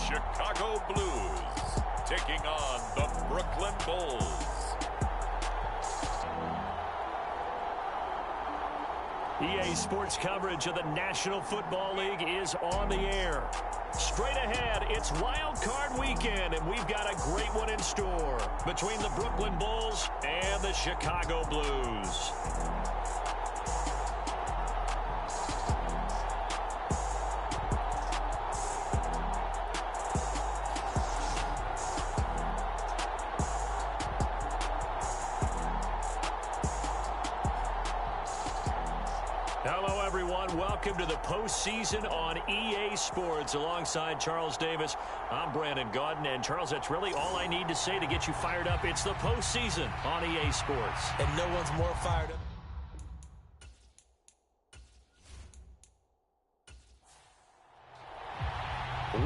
Chicago Blues taking on the Brooklyn Bulls. EA Sports coverage of the National Football League is on the air. Straight ahead, it's Wildcard weekend, and we've got a great one in store between the Brooklyn Bulls and the Chicago Blues. Hello, everyone. Welcome to the postseason on EA Sports. Alongside Charles Davis, I'm Brandon Gaudin. And, Charles, that's really all I need to say to get you fired up. It's the postseason on EA Sports. And no one's more fired up.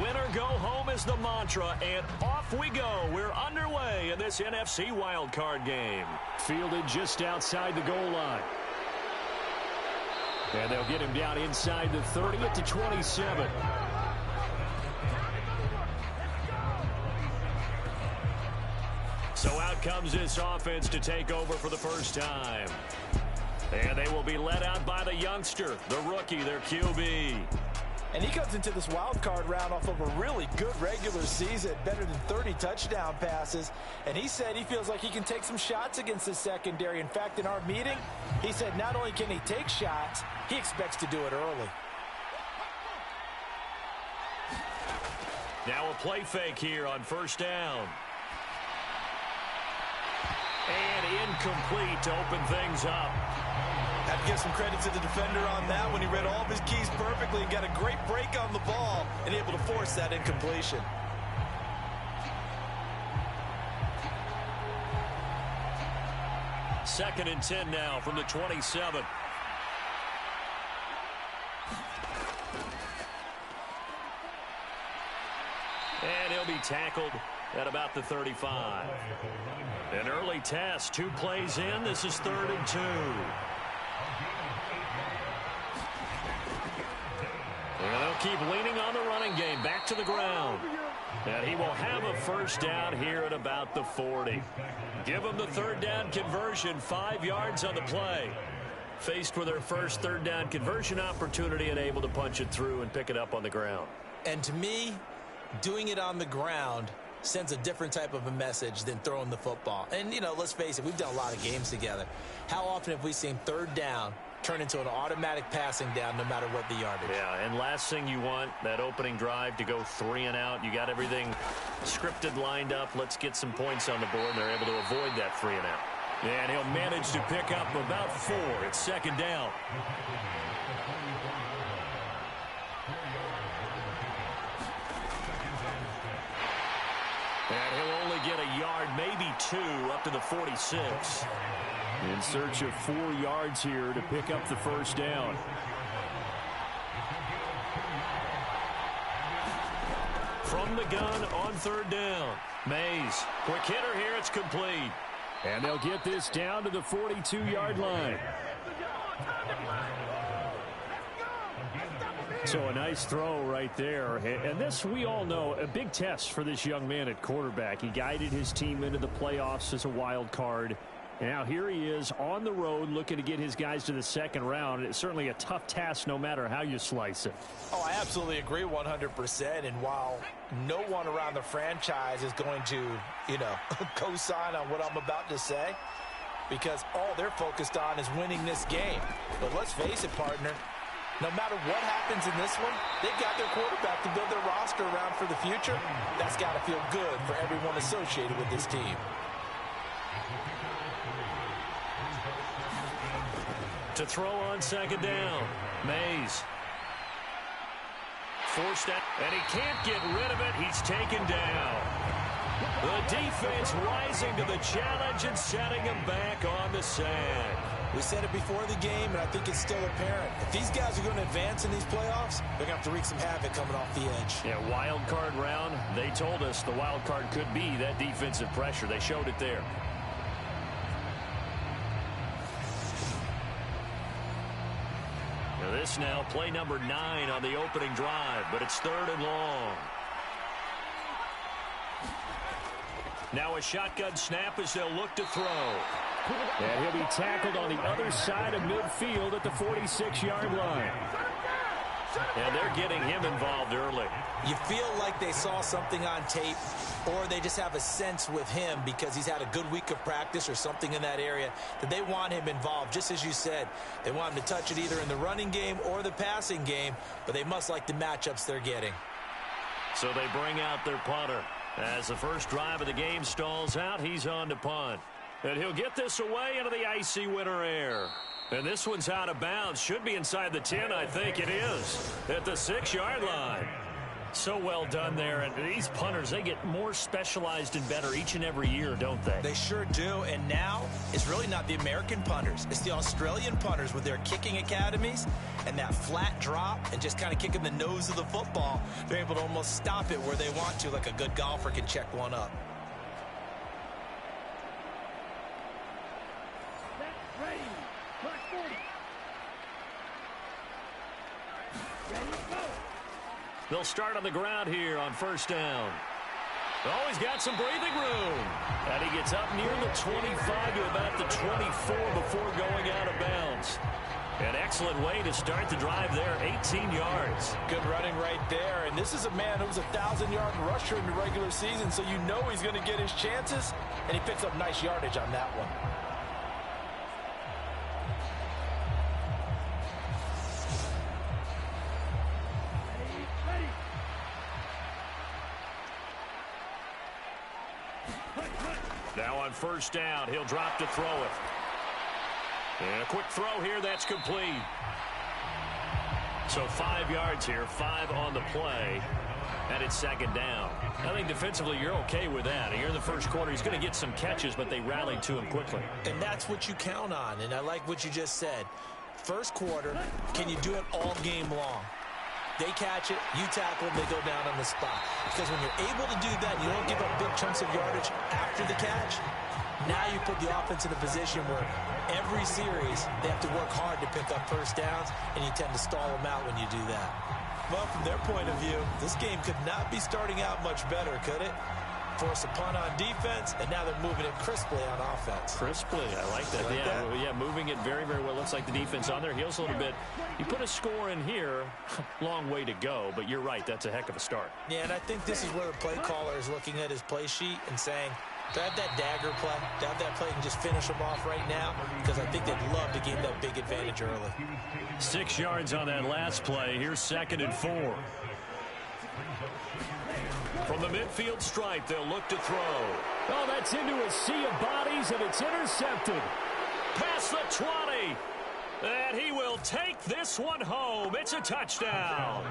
Win or go home is the mantra, and off we go. We're underway in this NFC wildcard game. Fielded just outside the goal line. And they'll get him down inside the 30 at the 27. So out comes this offense to take over for the first time. And they will be led out by the youngster, the rookie, their QB. And he comes into this wild card round off of a really good regular season, better than 30 touchdown passes. And he said he feels like he can take some shots against the secondary. In fact, in our meeting, he said not only can he take shots, he expects to do it early. Now a play fake here on first down. And incomplete to open things up. Have to give some credit to the defender on that when he read all of his keys perfectly and got a great break on the ball and able to force that incompletion. Second and 10 now from the 27. And he'll be tackled at about the 35. An early test, 2 plays in. This is 3rd and 2. And they'll keep leaning on the running game. Back to the ground. And he will have a first down here at about the 40. Give them the 3rd down conversion. 5 yards on the play. Faced with their first 3rd down conversion opportunity and able to punch it through and pick it up on the ground. And to me, doing it on the ground sends a different type of a message than throwing the football. And, you know, let's face it, we've done a lot of games together. How often have we seen 3rd down turn into an automatic passing down no matter what the yardage? Yeah, and last thing you want, that opening drive to go 3 and out. You got everything scripted, lined up. Let's get some points on the board, and they're able to avoid that 3 and out. And he'll manage to pick up about 4. It's 2nd down. And he'll only get a yard, maybe 2, up to the 46. In search of 4 yards here to pick up the first down. From the gun on 3rd down. Mays, quick hitter here, it's complete. And they'll get this down to the 42-yard line. So a nice throw right there. And this, we all know, a big test for this young man at quarterback. He guided his team into the playoffs as a wild card. And now here he is on the road looking to get his guys to the 2nd round. It's certainly a tough task no matter how you slice it. Oh, I absolutely agree 100%. And while no one around the franchise is going to, you know, co-sign on what I'm about to say, because all they're focused on is winning this game. But let's face it, partner, no matter what happens in this one, they've got their quarterback to build their roster around for the future. That's got to feel good for everyone associated with this team. To throw on 2nd down, Mays. Forced out, and he can't get rid of it. He's taken down. The defense rising to the challenge and setting him back on the sand. We said it before the game, and I think it's still apparent. If these guys are going to advance in these playoffs, they're going to have to wreak some havoc coming off the edge. Yeah, wild card round. They told us the wild card could be that defensive pressure. They showed it there. This now play number 9 on the opening drive, but it's 3rd and long. Now a shotgun snap as they'll look to throw. And he'll be tackled on the other side of midfield at the 46-yard line. And they're getting him involved early. You feel like they saw something on tape, or they just have a sense with him because he's had a good week of practice or something in that area that they want him involved. Just as you said, they want him to touch it either in the running game or the passing game, but they must like the matchups they're getting. So they bring out their punter. As the first drive of the game stalls out, he's on to punt. And he'll get this away into the icy winter air. And this one's out of bounds. Should be inside the 10, I think it is. At the 6-yard line. So well done there. And these punters, they get more specialized and better each and every year, don't they? They sure do. And now it's really not the American punters. It's the Australian punters with their kicking academies and that flat drop and just kind of kicking the nose of the football. They're able to almost stop it where they want to, like a good golfer can check one up. They'll start on the ground here on first down. Oh, he's got some breathing room. And he gets up near the 25 to about the 24 before going out of bounds. An excellent way to start the drive there, 18 yards. Good running right there. And this is a man who's a 1,000-yard rusher in the regular season, so you know he's going to get his chances. And he picks up nice yardage on that one. Now on first down, he'll drop to throw it. And a quick throw here, that's complete. So 5 yards here, 5 on the play, and it's second down. I think defensively you're okay with that. Here in the first quarter, he's going to get some catches, but they rallied to him quickly. And that's what you count on, and I like what you just said. First quarter, can you do it all game long? They catch it, you tackle them, they go down on the spot. Because when you're able to do that, you don't give up big chunks of yardage after the catch. Now you put the offense in a position where every series they have to work hard to pick up first downs, and you tend to stall them out when you do that. Well, from their point of view, this game could not be starting out much better, could it? Force a punt on defense, and now they're moving it crisply on offense. Crisply, I like that. Yeah, moving it very, very well. Looks like the defense on their heels a little bit. You put a score in here, long way to go, but you're right, that's a heck of a start. Yeah, and I think this is where the play caller is looking at his play sheet and saying, do I have that dagger play? Do I have that play and just finish them off right now? Because I think they'd love to gain that big advantage early. 6 yards on that last play. Here's 2nd and 4. From the midfield stripe, they'll look to throw. Oh, that's into a sea of bodies, and it's intercepted. Past the 20. And he will take this one home. It's a touchdown.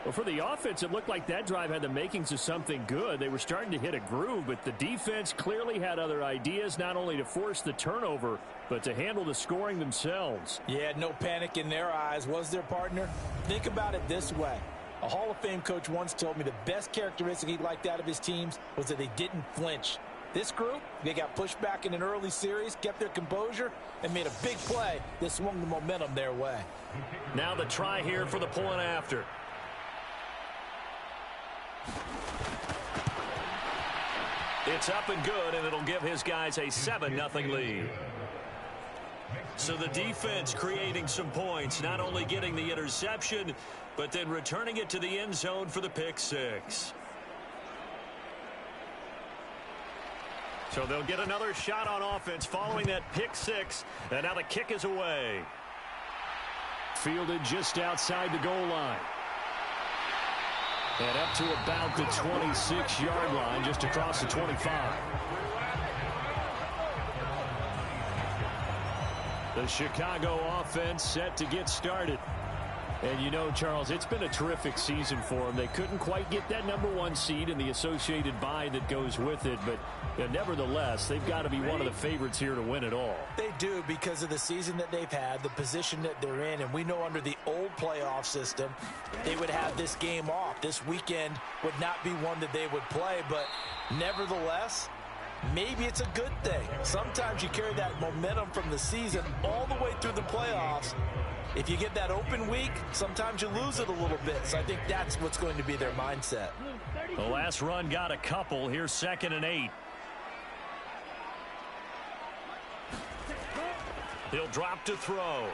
Well, for the offense, it looked like that drive had the makings of something good. They were starting to hit a groove, but the defense clearly had other ideas, not only to force the turnover, but to handle the scoring themselves. Yeah, no panic in their eyes, was there, partner? Think about it this way. A Hall of Fame coach once told me the best characteristic he liked out of his teams was that they didn't flinch. This group, they got pushed back in an early series, kept their composure, and made a big play that swung the momentum their way. Now the try here for the point after. It's up and good, and it'll give his guys a 7-0 lead. So the defense creating some points, not only getting the interception, but then returning it to the end zone for the pick six. So they'll get another shot on offense following that pick six, and now the kick is away. Fielded just outside the goal line. And up to about the 26-yard line, just across the 25. The Chicago offense set to get started. And you know, Charles, it's been a terrific season for them. They couldn't quite get that #1 seed and the associated bye that goes with it. But nevertheless, they've got to be one of the favorites here to win it all. They do, because of the season that they've had, the position that they're in. And we know under the old playoff system, they would have this game off. This weekend would not be one that they would play. But nevertheless, maybe it's a good thing. Sometimes you carry that momentum from the season all the way through the playoffs. If you get that open week, sometimes you lose it a little bit. So I think that's what's going to be their mindset. The last run got a couple. Here's 2nd and 8. He'll drop to throw.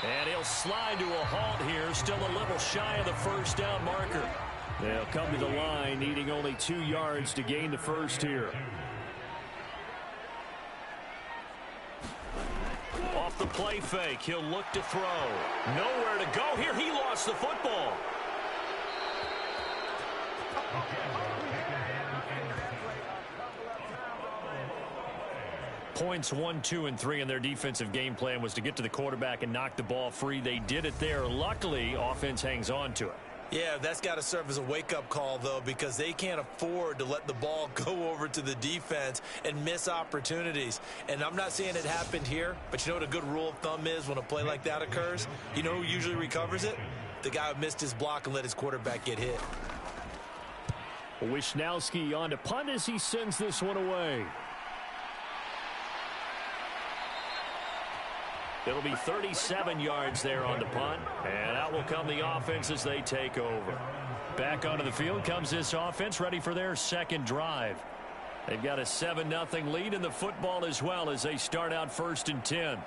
And he'll slide to a halt here. Still a little shy of the first down marker. They'll come to the line needing only 2 yards to gain the first here. Off the play fake, he'll look to throw. Nowhere to go here. He lost the football. Points 1, 2, and 3 in their defensive game plan was to get to the quarterback and knock the ball free. They did it there. Luckily, offense hangs on to it. Yeah, that's got to serve as a wake-up call, though, because they can't afford to let the ball go over to the defense and miss opportunities. And I'm not saying it happened here, but you know what a good rule of thumb is when a play like that occurs? You know who usually recovers it? The guy who missed his block and let his quarterback get hit. Wisnowski on to punt as he sends this one away. It'll be 37 yards there on the punt, and out will come the offense as they take over. Back onto the field comes this offense, ready for their second drive. They've got a 7-0 lead in the football as well as they start out 1st and 10.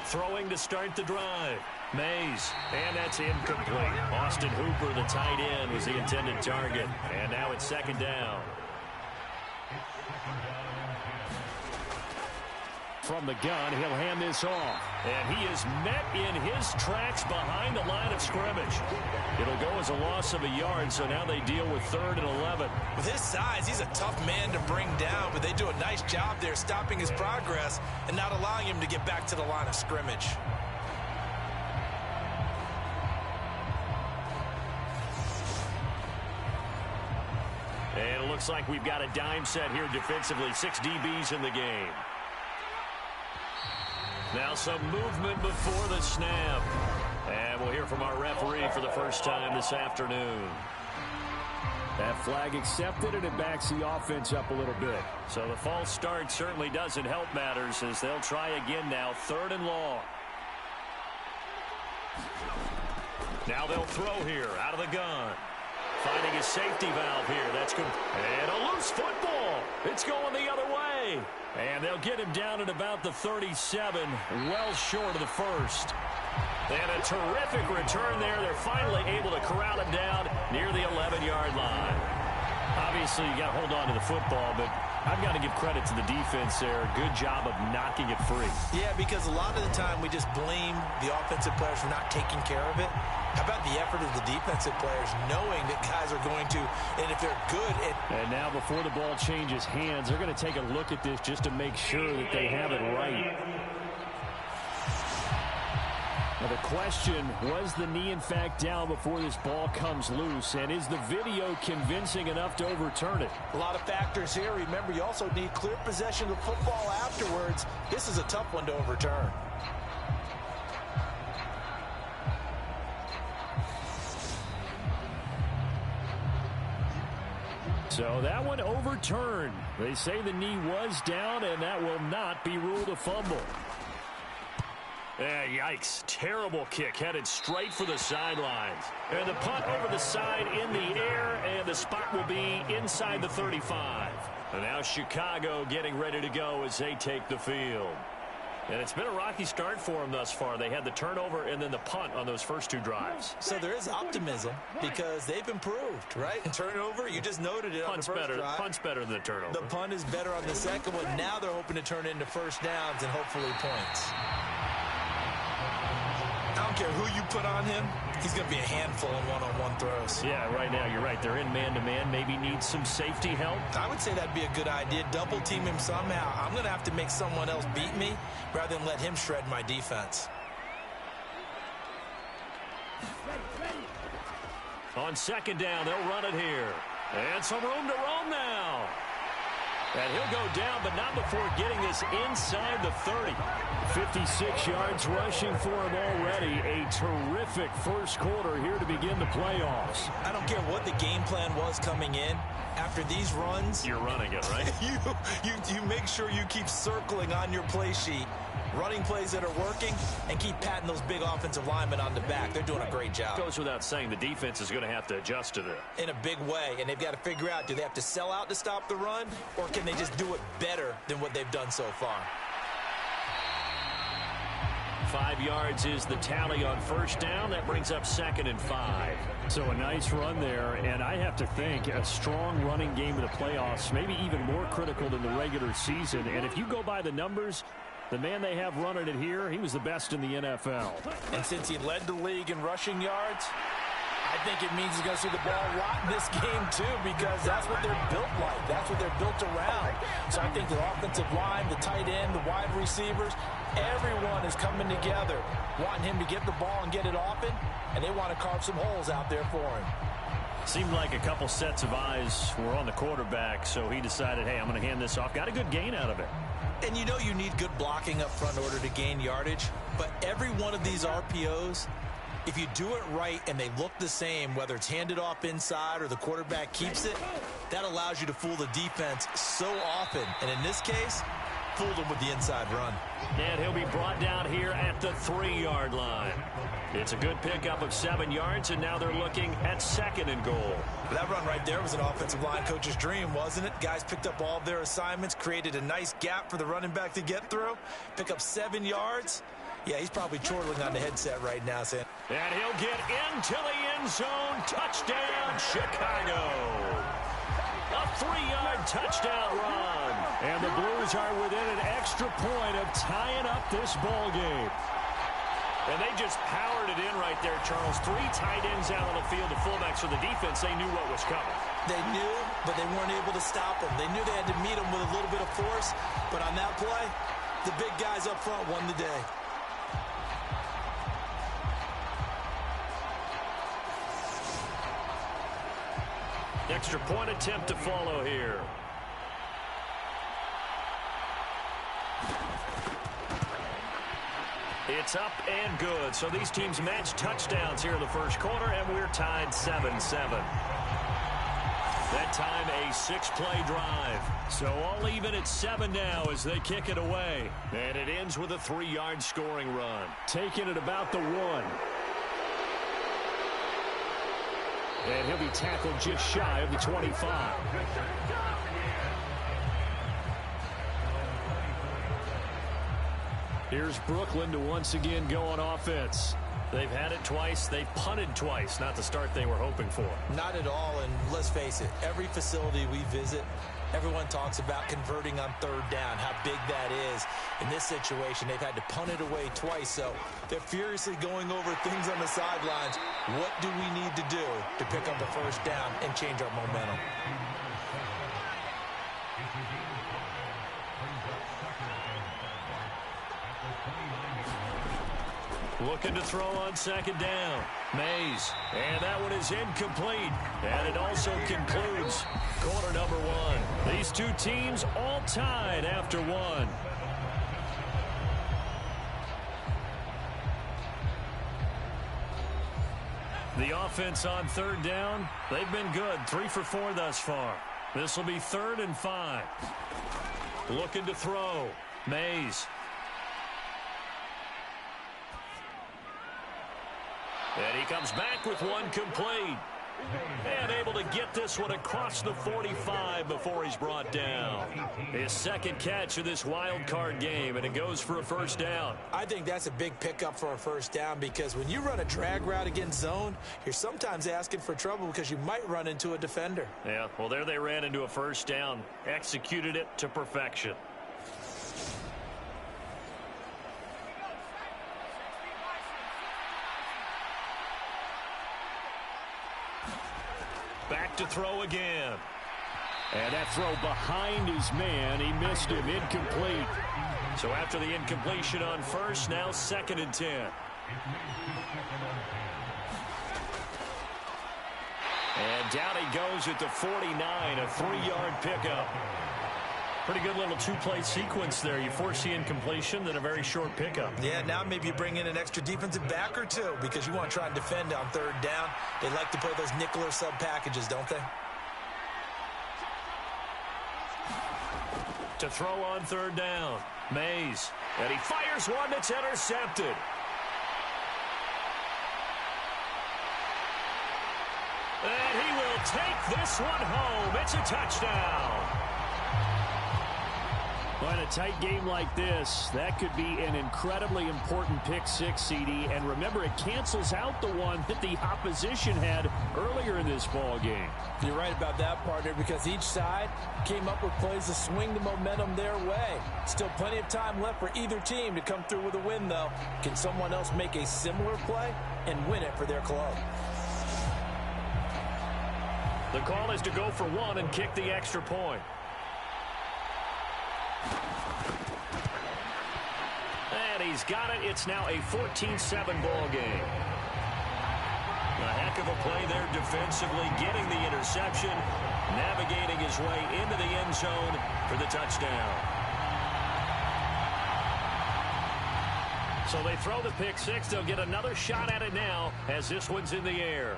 Throwing to start the drive. Mays, and that's incomplete. Austin Hooper, the tight end, was the intended target. And now it's 2nd down. From the gun, he'll hand this off. And he is met in his tracks behind the line of scrimmage. It'll go as a loss of a yard, so now they deal with 3rd and 11. With his size, he's a tough man to bring down, but they do a nice job there stopping his progress and not allowing him to get back to the line of scrimmage. And it looks like we've got a dime set here defensively. 6 DBs in the game. Now some movement before the snap. And we'll hear from our referee for the first time this afternoon. That flag accepted, and it backs the offense up a little bit. So the false start certainly doesn't help matters as they'll try again now. 3rd and long. Now they'll throw here out of the gun. Finding his safety valve here. That's good. And a loose football. It's going the other way. And they'll get him down at about the 37, well short of the first. And a terrific return there. They're finally able to corral him down near the 11-yard line. Obviously, you got to hold on to the football, but I've got to give credit to the defense there. Good job of knocking it free. Yeah, because a lot of the time we just blame the offensive players for not taking care of it. How about the effort of the defensive players knowing that guys are going to, and if they're good. And now before the ball changes hands, they're going to take a look at this just to make sure that they have it right. Now the question, was the knee in fact down before this ball comes loose? And is the video convincing enough to overturn it? A lot of factors here. Remember, you also need clear possession of the football afterwards. This is a tough one to overturn. So that one overturned. They say the knee was down, and that will not be ruled a fumble. Yikes. Terrible kick headed straight for the sidelines. And the punt over the side in the air, and the spot will be inside the 35. And now Chicago getting ready to go as they take the field. And it's been a rocky start for them thus far. They had the turnover and then the punt on those first 2 drives. So there is optimism because they've improved, right? Turnover, you just noted it on the first drive. Punt's better than the turnover. The punt is better on the second one. Now they're hoping to turn it into first downs and hopefully points. I don't care who you put on him. He's going to be a handful in one-on-one throws. Yeah, right now you're right. They're in man-to-man. Maybe needs some safety help. I would say that'd be a good idea. Double team him somehow. I'm going to have to make someone else beat me rather than let him shred my defense. On 2nd down, they'll run it here. And some room to roam now. And he'll go down, but not before getting this inside the 30. 56 yards rushing for him already. A terrific first quarter here to begin the playoffs. I don't care what the game plan was coming in. After these runs, you're running it, right? you make sure you keep circling on your play sheet, running plays that are working, and keep patting those big offensive linemen on the back. They're doing a great job. Goes without saying, the defense is going to have to adjust to that. In a big way, and they've got to figure out, do they have to sell out to stop the run, or can they just do it better than what they've done so far? 5 yards is the tally on first down. That brings up 2nd and 5. So a nice run there, and I have to think a strong running game in the playoffs, maybe even more critical than the regular season. And if you go by the numbers, the man they have running it here, he was the best in the NFL. And since he led the league in rushing yards, I think it means he's going to see the ball a lot in this game, too, because that's what they're built like. That's what they're built around. So I think the offensive line, the tight end, the wide receivers, everyone is coming together, wanting him to get the ball and get it often, and they want to carve some holes out there for him. Seemed like a couple sets of eyes were on the quarterback, so he decided, hey, I'm going to hand this off. Got a good gain out of it. And you know you need good blocking up front in order to gain yardage, but every one of these RPOs, if you do it right and they look the same, whether it's handed off inside or the quarterback keeps it, that allows you to fool the defense so often. And in this case, fooled them with the inside run. And he'll be brought down here at the 3-yard line. It's a good pickup of 7 yards, and now they're looking at 2nd and goal. That run right there was an offensive line coach's dream, wasn't it? Guys picked up all of their assignments, created a nice gap for the running back to get through, pick up 7 yards. Yeah, he's probably chortling on the headset right now, saying. And he'll get into the end zone. Touchdown, Chicago. A 3-yard touchdown run. And the Blues are within an extra point of tying up this ball game. And they just powered it in right there, Charles. 3 tight ends out on the field, the fullbacks for the defense. They knew what was coming. They knew, but they weren't able to stop them. They knew they had to meet them with a little bit of force. But on that play, the big guys up front won the day. Extra point attempt to follow here. It's up and good. So these teams match touchdowns here in the first quarter, and we're tied 7-7. That time a 6-play drive. So all even at 7 now as they kick it away. And it ends with a 3-yard scoring run. Taking it about the 1. And he'll be tackled just shy of the 25. Here's Brooklyn to once again go on offense. They've had it twice. They've punted twice. Not the start they were hoping for. Not at all, and let's face it, every facility we visit, everyone talks about converting on 3rd down, how big that is. In this situation, they've had to punt it away twice, so they're furiously going over things on the sidelines. What do we need to do to pick up a 1st down and change our momentum? Looking to throw on 2nd down. Mays. And that one is incomplete. And it also concludes quarter number 1. These two teams all tied after 1. The offense on 3rd down, they've been good. 3 for 4 thus far. This will be 3rd and 5. Looking to throw. Mays. And he comes back with one complete. And able to get this one across the 45 before he's brought down. His 2nd catch of this wild card game, and it goes for a 1st down. I think that's a big pickup for a 1st down because when you run a drag route against zone, you're sometimes asking for trouble because you might run into a defender. Yeah, well, there they ran into a 1st down. Executed it to perfection. Back to throw again. And that throw behind his man. He missed him. Incomplete. So after the incompletion on 1st, now 2nd and 10. And down he goes at the 49, a 3-yard pickup. Pretty good little two-play sequence there. You force the incompletion, then a very short pickup. Yeah, now maybe you bring in an extra defensive back or two because you want to try and defend on third down. They like to play those nickel or sub packages, don't they? To throw on third down, Mays. And he fires one that's intercepted. And he will take this one home. It's a touchdown. Well, in a tight game like this, that could be an incredibly important pick six, CD. And remember, it cancels out the one that the opposition had earlier in this ball game. You're right about that, partner, because each side came up with plays to swing the momentum their way. Still plenty of time left for either team to come through with a win, though. Can someone else make a similar play and win it for their club? The call is to go for one and kick the extra point. And he's got it. It's now a 14-7 ball game. A heck of a play there defensively, getting the interception, navigating his way into the end zone for the touchdown. So they throw the pick six. They'll get another shot at it now as this one's in the air.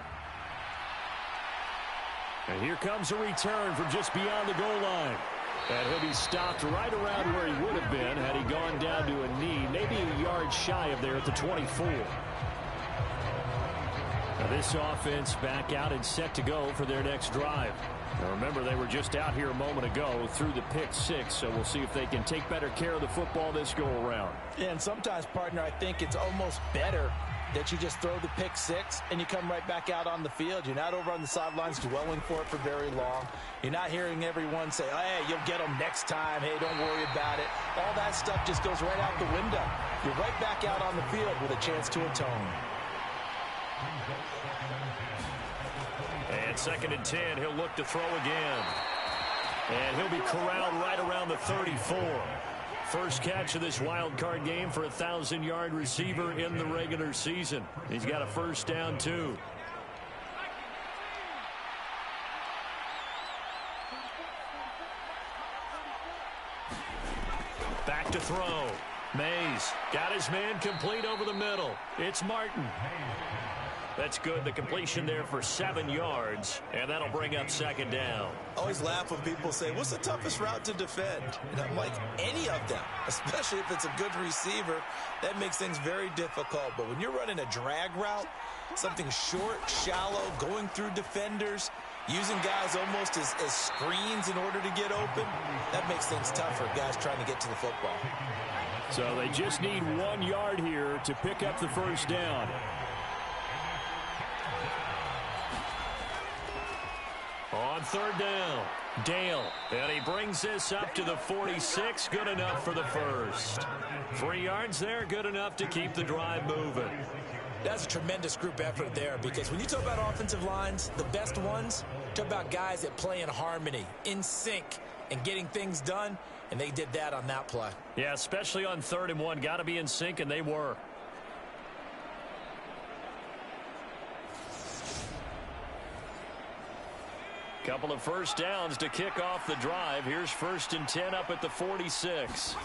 And here comes a return from just beyond the goal line. And he'll be stopped right around where he would have been had he gone down to a knee, maybe a yard shy of there at the 24. Now this offense back out and set to go for their next drive. Now remember, they were just out here a moment ago through the pick six, so we'll see if they can take better care of the football this go-around. Yeah, and sometimes, partner, I think it's almost better that you just throw the pick six and you come right back out on the field. You're not over on the sidelines dwelling for it for very long. You're not hearing everyone say, oh, hey, you'll get them next time. Hey, don't worry about it. All that stuff just goes right out the window. You're right back out on the field with a chance to atone. And 2nd and 10, he'll look to throw again. And he'll be corralled right around the 34. First catch of this wild card game for a 1,000-yard receiver in the regular season. He's got a first down, too. Back to throw. Mays got his man complete over the middle. It's Martin. That's good. The completion there for 7 yards, and that'll bring up 2nd down. I always laugh when people say, what's the toughest route to defend? And I'm like, any of them, especially if it's a good receiver. That makes things very difficult. But when you're running a drag route, something short, shallow, going through defenders, using guys almost as screens in order to get open, that makes things tough for guys trying to get to the football. So they just need 1 yard here to pick up the first down. On 3rd down, Dale, and he brings this up to the 46, good enough for the first. 3 yards there, good enough to keep the drive moving. That's a tremendous group effort there, because when you talk about offensive lines, the best ones, talk about guys that play in harmony, in sync, and getting things done, and they did that on that play. Yeah, especially on 3rd and 1, got to be in sync, and they were. Couple of first downs to kick off the drive. Here's 1st and 10 up at the 46.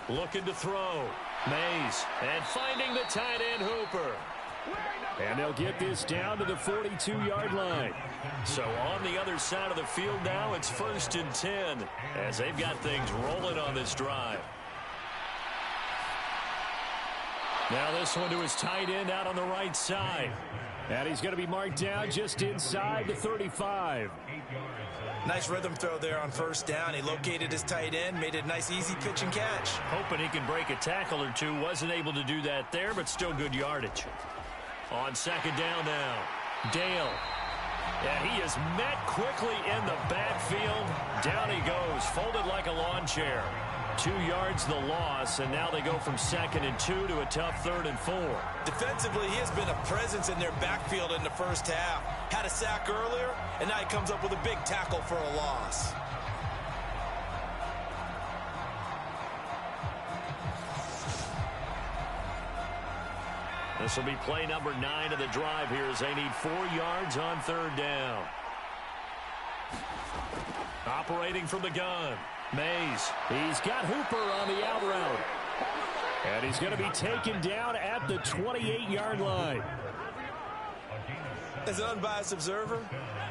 Looking to throw. Mays. And finding the tight end Hooper. And they'll get this down to the 42-yard line. So on the other side of the field now, it's 1st and 10 as they've got things rolling on this drive. Now this one to his tight end out on the right side. And he's going to be marked down just inside the 35. Nice rhythm throw there on 1st down. He located his tight end, made it a nice easy pitch and catch. Hoping he can break a tackle or two. Wasn't able to do that there, but still good yardage. On 2nd down now, Dale. And he is met quickly in the backfield. Down he goes, folded like a lawn chair. 2 yards the loss, and now they go from 2nd and 2 to a tough 3rd and 4. Defensively, he has been a presence in their backfield in the first half. Had a sack earlier, and now he comes up with a big tackle for a loss. This will be play number 9 of the drive here as they need 4 yards on 3rd down. Operating from the gun. Mays, he's got Hooper on the out route. And he's going to be taken down at the 28-yard line. As an unbiased observer,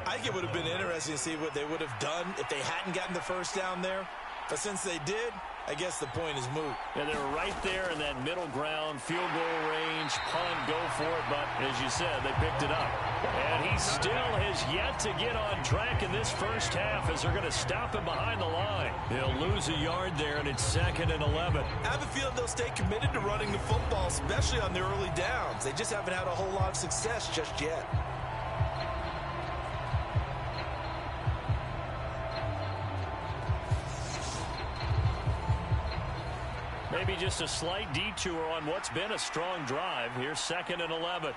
I think it would have been interesting to see what they would have done if they hadn't gotten the first down there. But since they did, I guess the point is moot. And they're right there in that middle ground, field goal range, punt, go for it. But as you said, they picked it up. And he still has yet to get on track in this first half as they're going to stop him behind the line. He'll lose a yard there, and it's 2nd and 11. I have a feeling they'll stay committed to running the football, especially on the early downs. They just haven't had a whole lot of success just yet. Maybe just a slight detour on what's been a strong drive. Here's 2nd and 11.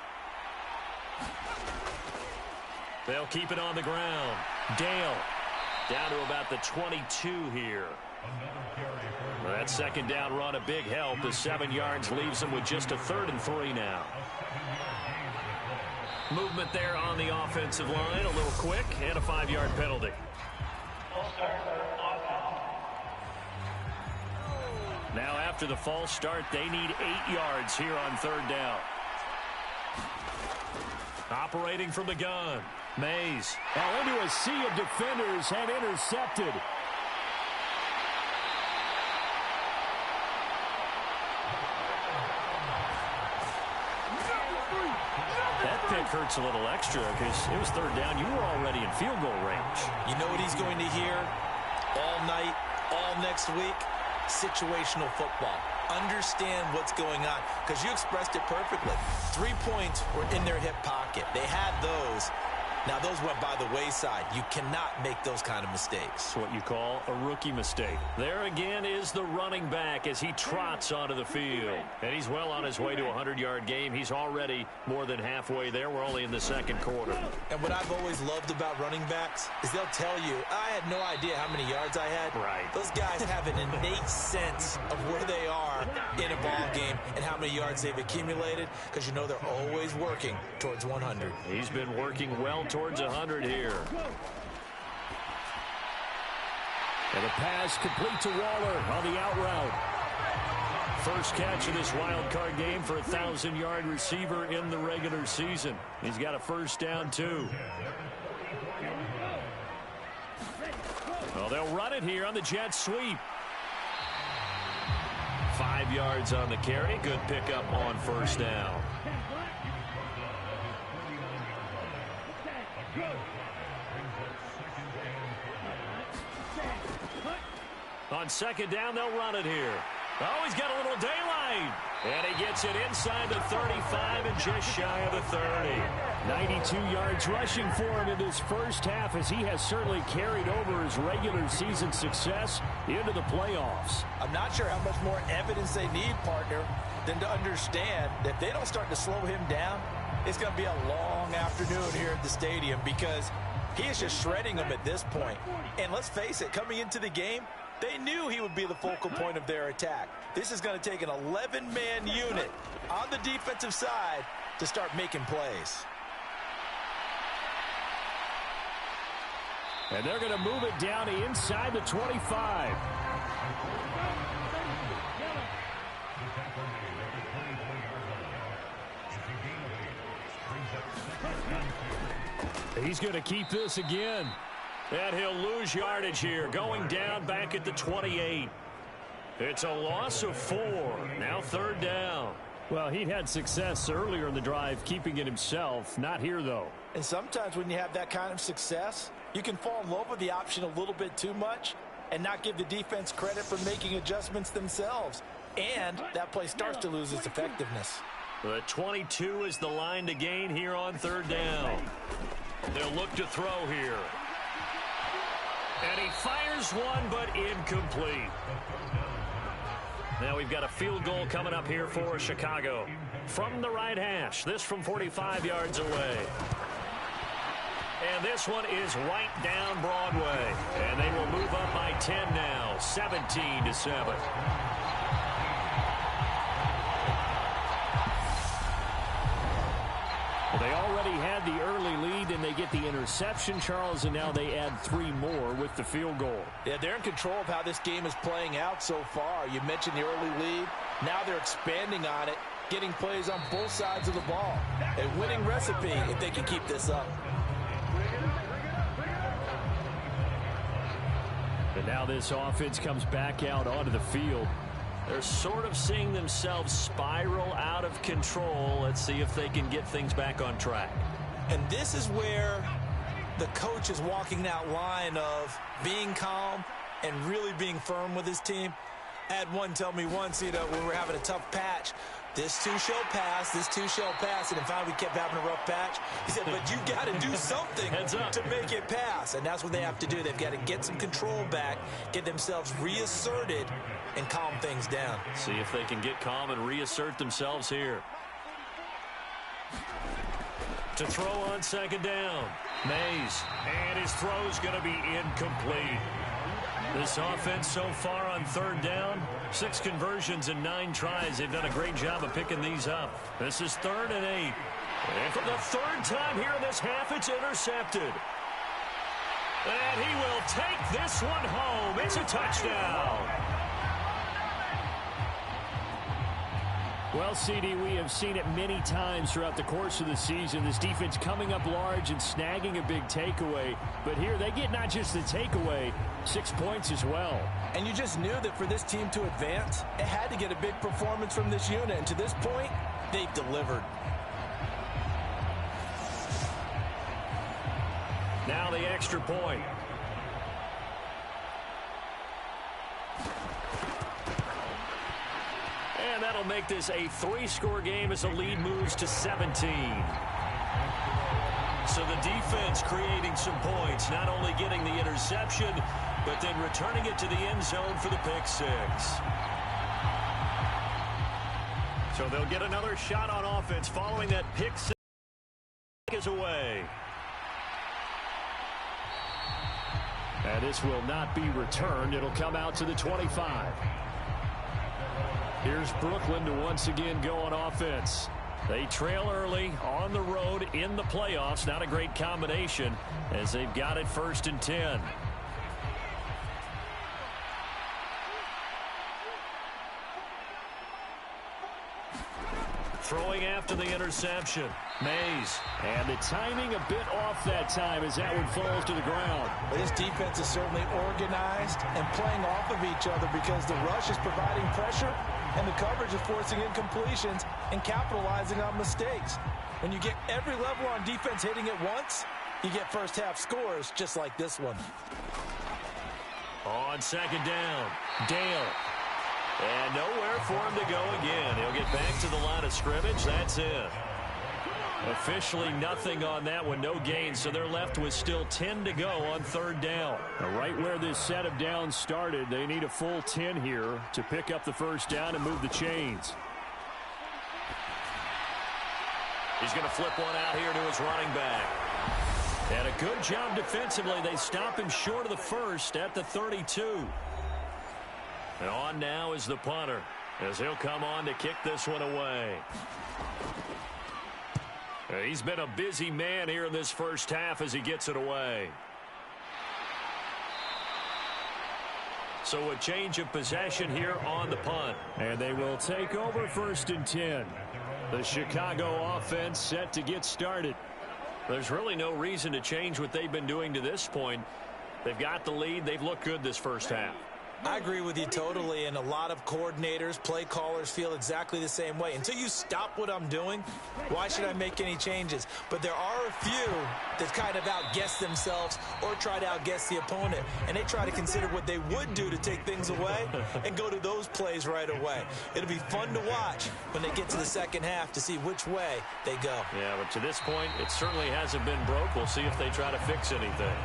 They'll keep it on the ground. Dale down to about the 22 here. That second down run, a big help. The 7 yards leaves them with just a 3rd and 3 now. Movement there on the offensive line, a little quick, and a 5-yard penalty. Now after the false start, they need 8 yards here on 3rd down. Operating from the gun, Mays. Now into a sea of defenders and intercepted. That pick hurts a little extra because it was 3rd down. You were already in field goal range. You know what he's going to hear all night, all next week? Situational football. Understand what's going on, because you expressed it perfectly. 3 points were in their hip pocket. They had those. Now, those went by the wayside. You cannot make those kind of mistakes. It's what you call a rookie mistake. There again is the running back as he trots onto the field. And he's well on his way to a 100-yard game. He's already more than halfway there. We're only in the 2nd quarter. And what I've always loved about running backs is they'll tell you, I had no idea how many yards I had. Right. Those guys have an innate sense of where they are in a ball game and how many yards they've accumulated, because you know they're always working towards 100. He's been working well towards 100 here. And a pass complete to Waller on the out route. First catch of this wild card game for a 1,000-yard receiver in the regular season. He's got a first down, too. Well, they'll run it here on the jet sweep. 5 yards on the carry. Good pickup on first down. On 2nd down, they'll run it here. Oh, he's got a little daylight. And he gets it inside the 35 and just shy of the 30. 92 yards rushing for him in this first half, as he has certainly carried over his regular season success into the playoffs. I'm not sure how much more evidence they need, partner, than to understand that if they don't start to slow him down, it's going to be a long afternoon here at the stadium, because he is just shredding them at this point. And let's face it, coming into the game, they knew he would be the focal point of their attack. This is going to take an 11-man unit on the defensive side to start making plays. And they're going to move it down to inside the 25. He's going to keep this again. And he'll lose yardage here, going down back at the 28. It's a loss of 4. Now 3rd down. Well, he'd had success earlier in the drive keeping it himself. Not here, though. And sometimes when you have that kind of success, you can fall in love with the option a little bit too much and not give the defense credit for making adjustments themselves. And that play starts to lose its effectiveness. The 22 is the line to gain here on 3rd down. They'll look to throw here. And he fires one, but incomplete. Now we've got a field goal coming up here for Chicago. From the right hash, this from 45 yards away. And this one is right down Broadway. And they will move up by 10 now, 17-7. They already had the early lead, and they get the interception, Charles, and now they add 3 more with the field goal. Yeah, they're in control of how this game is playing out so far. You mentioned the early lead. Now they're expanding on it, getting plays on both sides of the ball. A winning recipe if they can keep this up. And now this offense comes back out onto the field. They're sort of seeing themselves spiral out of control. Let's see if they can get things back on track. And this is where the coach is walking that line of being calm and really being firm with his team. I had one tell me once, when we're having a tough patch, this too shall pass, this too shall pass. And then finally we kept having a rough patch. He said, but you got to do something to make it pass. And that's what they have to do. They've got to get some control back, get themselves reasserted, and calm things down. See if they can get calm and reassert themselves here. To throw on second down. Mays. And his throw's going to be incomplete. This offense so far on third down, 6 conversions and 9 tries. They've done a great job of picking these up. This is 3rd and 8. And for the 3rd time here in this half, it's intercepted. And he will take this one home. It's a touchdown. Well, CD, we have seen it many times throughout the course of the season. This defense coming up large and snagging a big takeaway. But here they get not just the takeaway, 6 points as well. And you just knew that for this team to advance, it had to get a big performance from this unit. And to this point, they've delivered. Now the extra point. And that'll make this a 3-score game as the lead moves to 17. So the defense creating some points, not only getting the interception, but then returning it to the end zone for the pick 6. So they'll get another shot on offense following that pick 6 is away. And this will not be returned. It'll come out to the 25. Here's Brooklyn to once again go on offense. They trail early on the road in the playoffs. Not a great combination as they've got it 1st and 10. Throwing after the interception. Mays. And the timing a bit off that time as that one falls to the ground. But this defense is certainly organized and playing off of each other because the rush is providing pressure and the coverage is forcing incompletions and capitalizing on mistakes. When you get every level on defense hitting at once, you get first half scores just like this one. On second down, Dale. And nowhere for him to go again. He'll get back to the line of scrimmage. That's it. Officially nothing on that one. No gain. So they're left with still 10 to go on 3rd down. Right where this set of downs started, they need a full 10 here to pick up the 1st down and move the chains. He's going to flip one out here to his running back. And a good job defensively. They stop him short of the 1st at the 32. And on now is the punter as he'll come on to kick this one away. He's been a busy man here in this 1st half as he gets it away. So a change of possession here on the punt. And they will take over 1st and 10. The Chicago offense set to get started. There's really no reason to change what they've been doing to this point. They've got the lead. They've looked good this 1st half. I agree with you totally, and a lot of coordinators, play callers feel exactly the same way. Until you stop what I'm doing, why should I make any changes? But there are a few that kind of outguess themselves or try to outguess the opponent, and they try to consider what they would do to take things away and go to those plays right away. It'll be fun to watch when they get to the 2nd half to see which way they go. Yeah, but to this point, it certainly hasn't been broke. We'll see if they try to fix anything.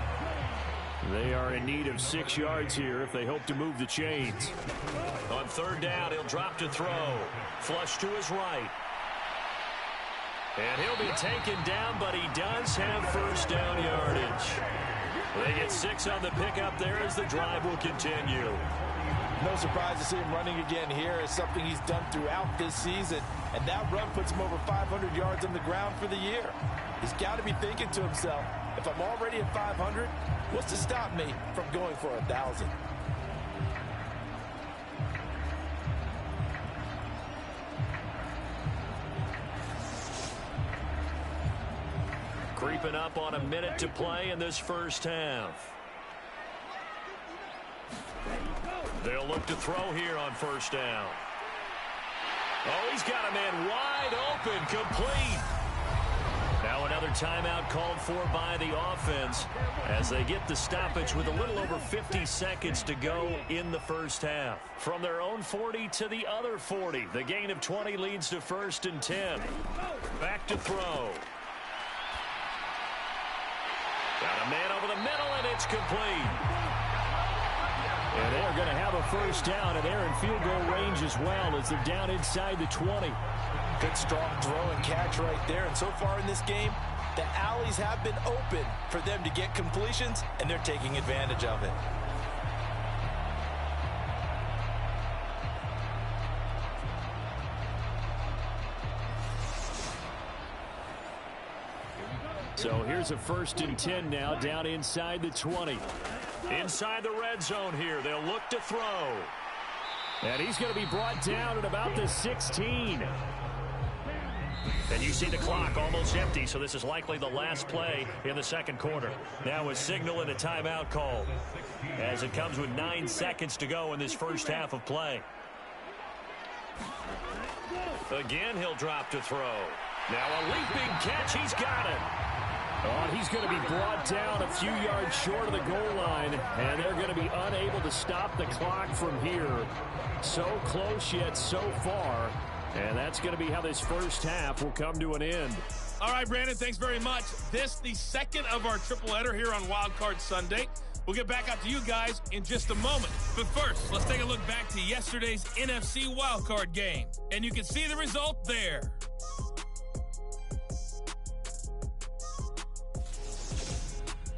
They are in need of 6 yards here if they hope to move the chains. On 3rd down, he'll drop to throw. Flush to his right. And he'll be taken down, but he does have 1st down yardage. They get 6 on the pickup there as the drive will continue. No surprise to see him running again here. It's something he's done throughout this season. And that run puts him over 500 yards on the ground for the year. He's got to be thinking to himself, if I'm already at 500, what's to stop me from going for 1,000? Creeping up on a minute to play in this first half. They'll look to throw here on first down. Oh, he's got a man wide open, complete. Now another timeout called for by the offense as they get the stoppage with a little over 50 seconds to go in the first half. From their own 40 to the other 40, the gain of 20 leads to 1st and 10. Back to throw. Got a man over the middle, and it's complete. And they're going to have a first down, and they're in field goal range as well as they're down inside the 20. Good strong throw and catch right there. And so far in this game, the alleys have been open for them to get completions, and they're taking advantage of it. So here's a 1st and 10 now, down inside the 20. Inside the red zone here, they'll look to throw. And he's going to be brought down at about the 16. And you see the clock almost empty, so this is likely the last play in the second quarter. Now a signal and a timeout call as it comes with 9 seconds to go in this first half of play. Again, he'll drop to throw. Now a leaping catch, he's got it. Oh, he's going to be brought down a few yards short of the goal line, and they're going to be unable to stop the clock from here. So close yet so far, and that's going to be how this first half will come to an end. All right, Brandon, thanks very much. This the second of our triple-header here on Wildcard Sunday. We'll get back out to you guys in just a moment. But first, let's take a look back to yesterday's NFC Wildcard game, and you can see the result there.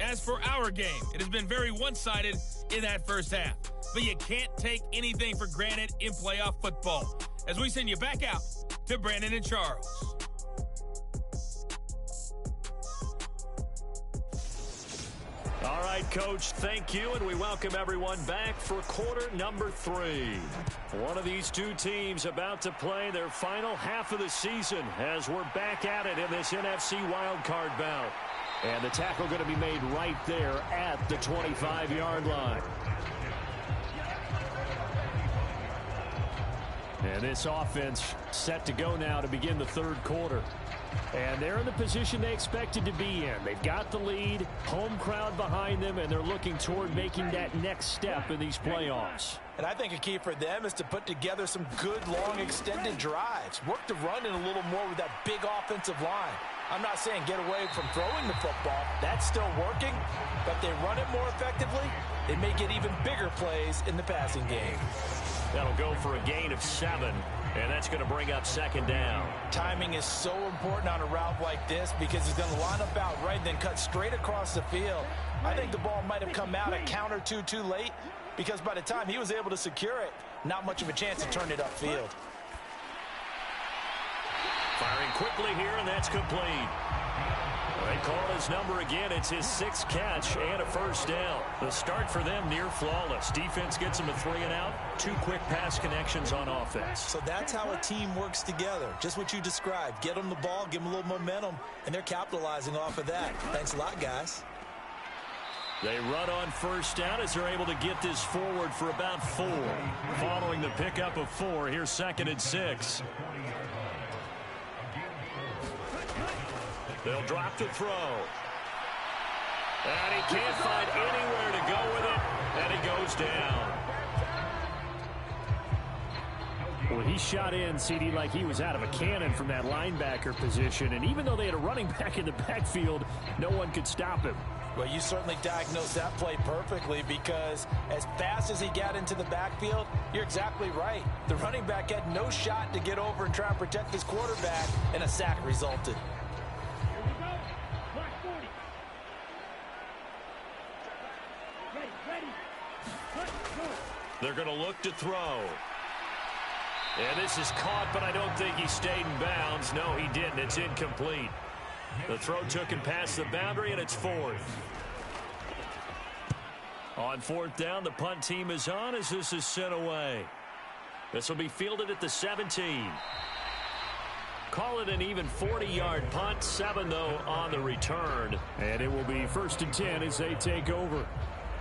As for our game, it has been very one-sided in that first half. But you can't take anything for granted in playoff football. As we send you back out to Brandon and Charles. All right, Coach, thank you, and we welcome everyone back for quarter number 3. One of these two teams about to play their final half of the season as we're back at it in this NFC wildcard bout. And the tackle going to be made right there at the 25-yard line. And this offense set to go now to begin the third quarter. And they're in the position they expected to be in. They've got the lead, home crowd behind them, and they're looking toward making that next step in these playoffs. And I think a key for them is to put together some good, long, extended drives. Work the run in a little more with that big offensive line. I'm not saying get away from throwing the football. That's still working. But they run it more effectively, they may get even bigger plays in the passing game. That'll go for a gain of 7, and that's going to bring up second down. Timing is so important on a route like this because he's going to line up out right and then cut straight across the field. I think the ball might have come out a count or two too late because by the time he was able to secure it, not much of a chance to turn it upfield. Firing quickly here, and that's complete. They call his number again. It's his 6th catch and a first down. The start for them near flawless. Defense gets him a 3 and out. 2 quick pass connections on offense. So that's how a team works together. Just what you described. Get them the ball, give them a little momentum, and they're capitalizing off of that. Thanks a lot, guys. They run on first down as they're able to get this forward for about 4. Following the pickup of 4, here's 2nd and 6. They'll drop to throw. And he can't find anywhere to go with it, and he goes down. Well, he shot in, CD, like he was out of a cannon from that linebacker position. And even though they had a running back in the backfield, no one could stop him. Well, you certainly diagnosed that play perfectly because as fast as he got into the backfield, you're exactly right. The running back had no shot to get over and try and protect his quarterback, and a sack resulted. They're going to look to throw. And this is caught, but I don't think he stayed in bounds. No, he didn't. It's incomplete. The throw took him past the boundary, and it's fourth. On fourth down, the punt team is on as this is sent away. This will be fielded at the 17. Call it an even 40-yard punt. 7, though, on the return. And it will be 1st and 10 as they take over.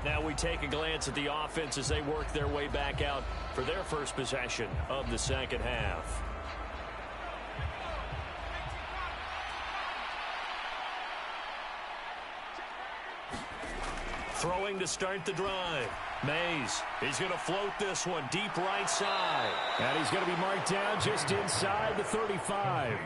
Now we take a glance at the offense as they work their way back out for their first possession of the second half. Throwing to start the drive. Mays, he's going to float this one deep right side. And he's going to be marked down just inside the 35.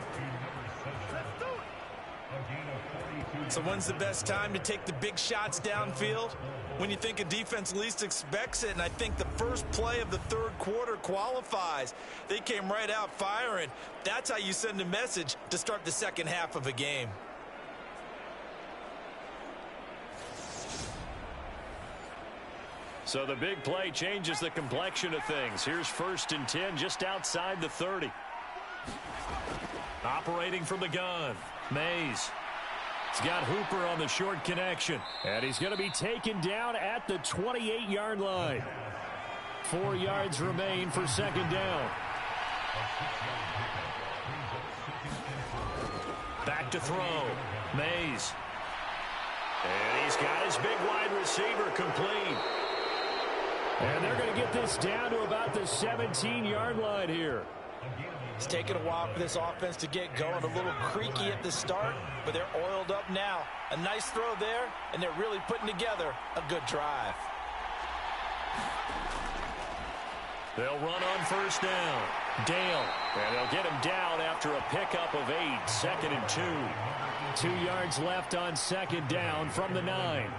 So when's the best time to take the big shots downfield? When you think a defense least expects it, and I think the first play of the third quarter qualifies. They came right out firing. That's how you send a message to start the second half of a game. So the big play changes the complexion of things. Here's 1st and 10 just outside the 30. Operating from the gun. Mays. He's got Hooper on the short connection. And he's going to be taken down at the 28-yard line. 4 yards remain for second down. Back to throw. Mays. And he's got his big wide receiver complete. And they're going to get this down to about the 17-yard line here. It's taken a while for this offense to get going. A little creaky at the start, but they're oiled up now. A nice throw there, and they're really putting together a good drive. They'll run on first down. Dale. And they'll get him down after a pickup of 8. 2nd and 2. 2 yards left on second down from the 9.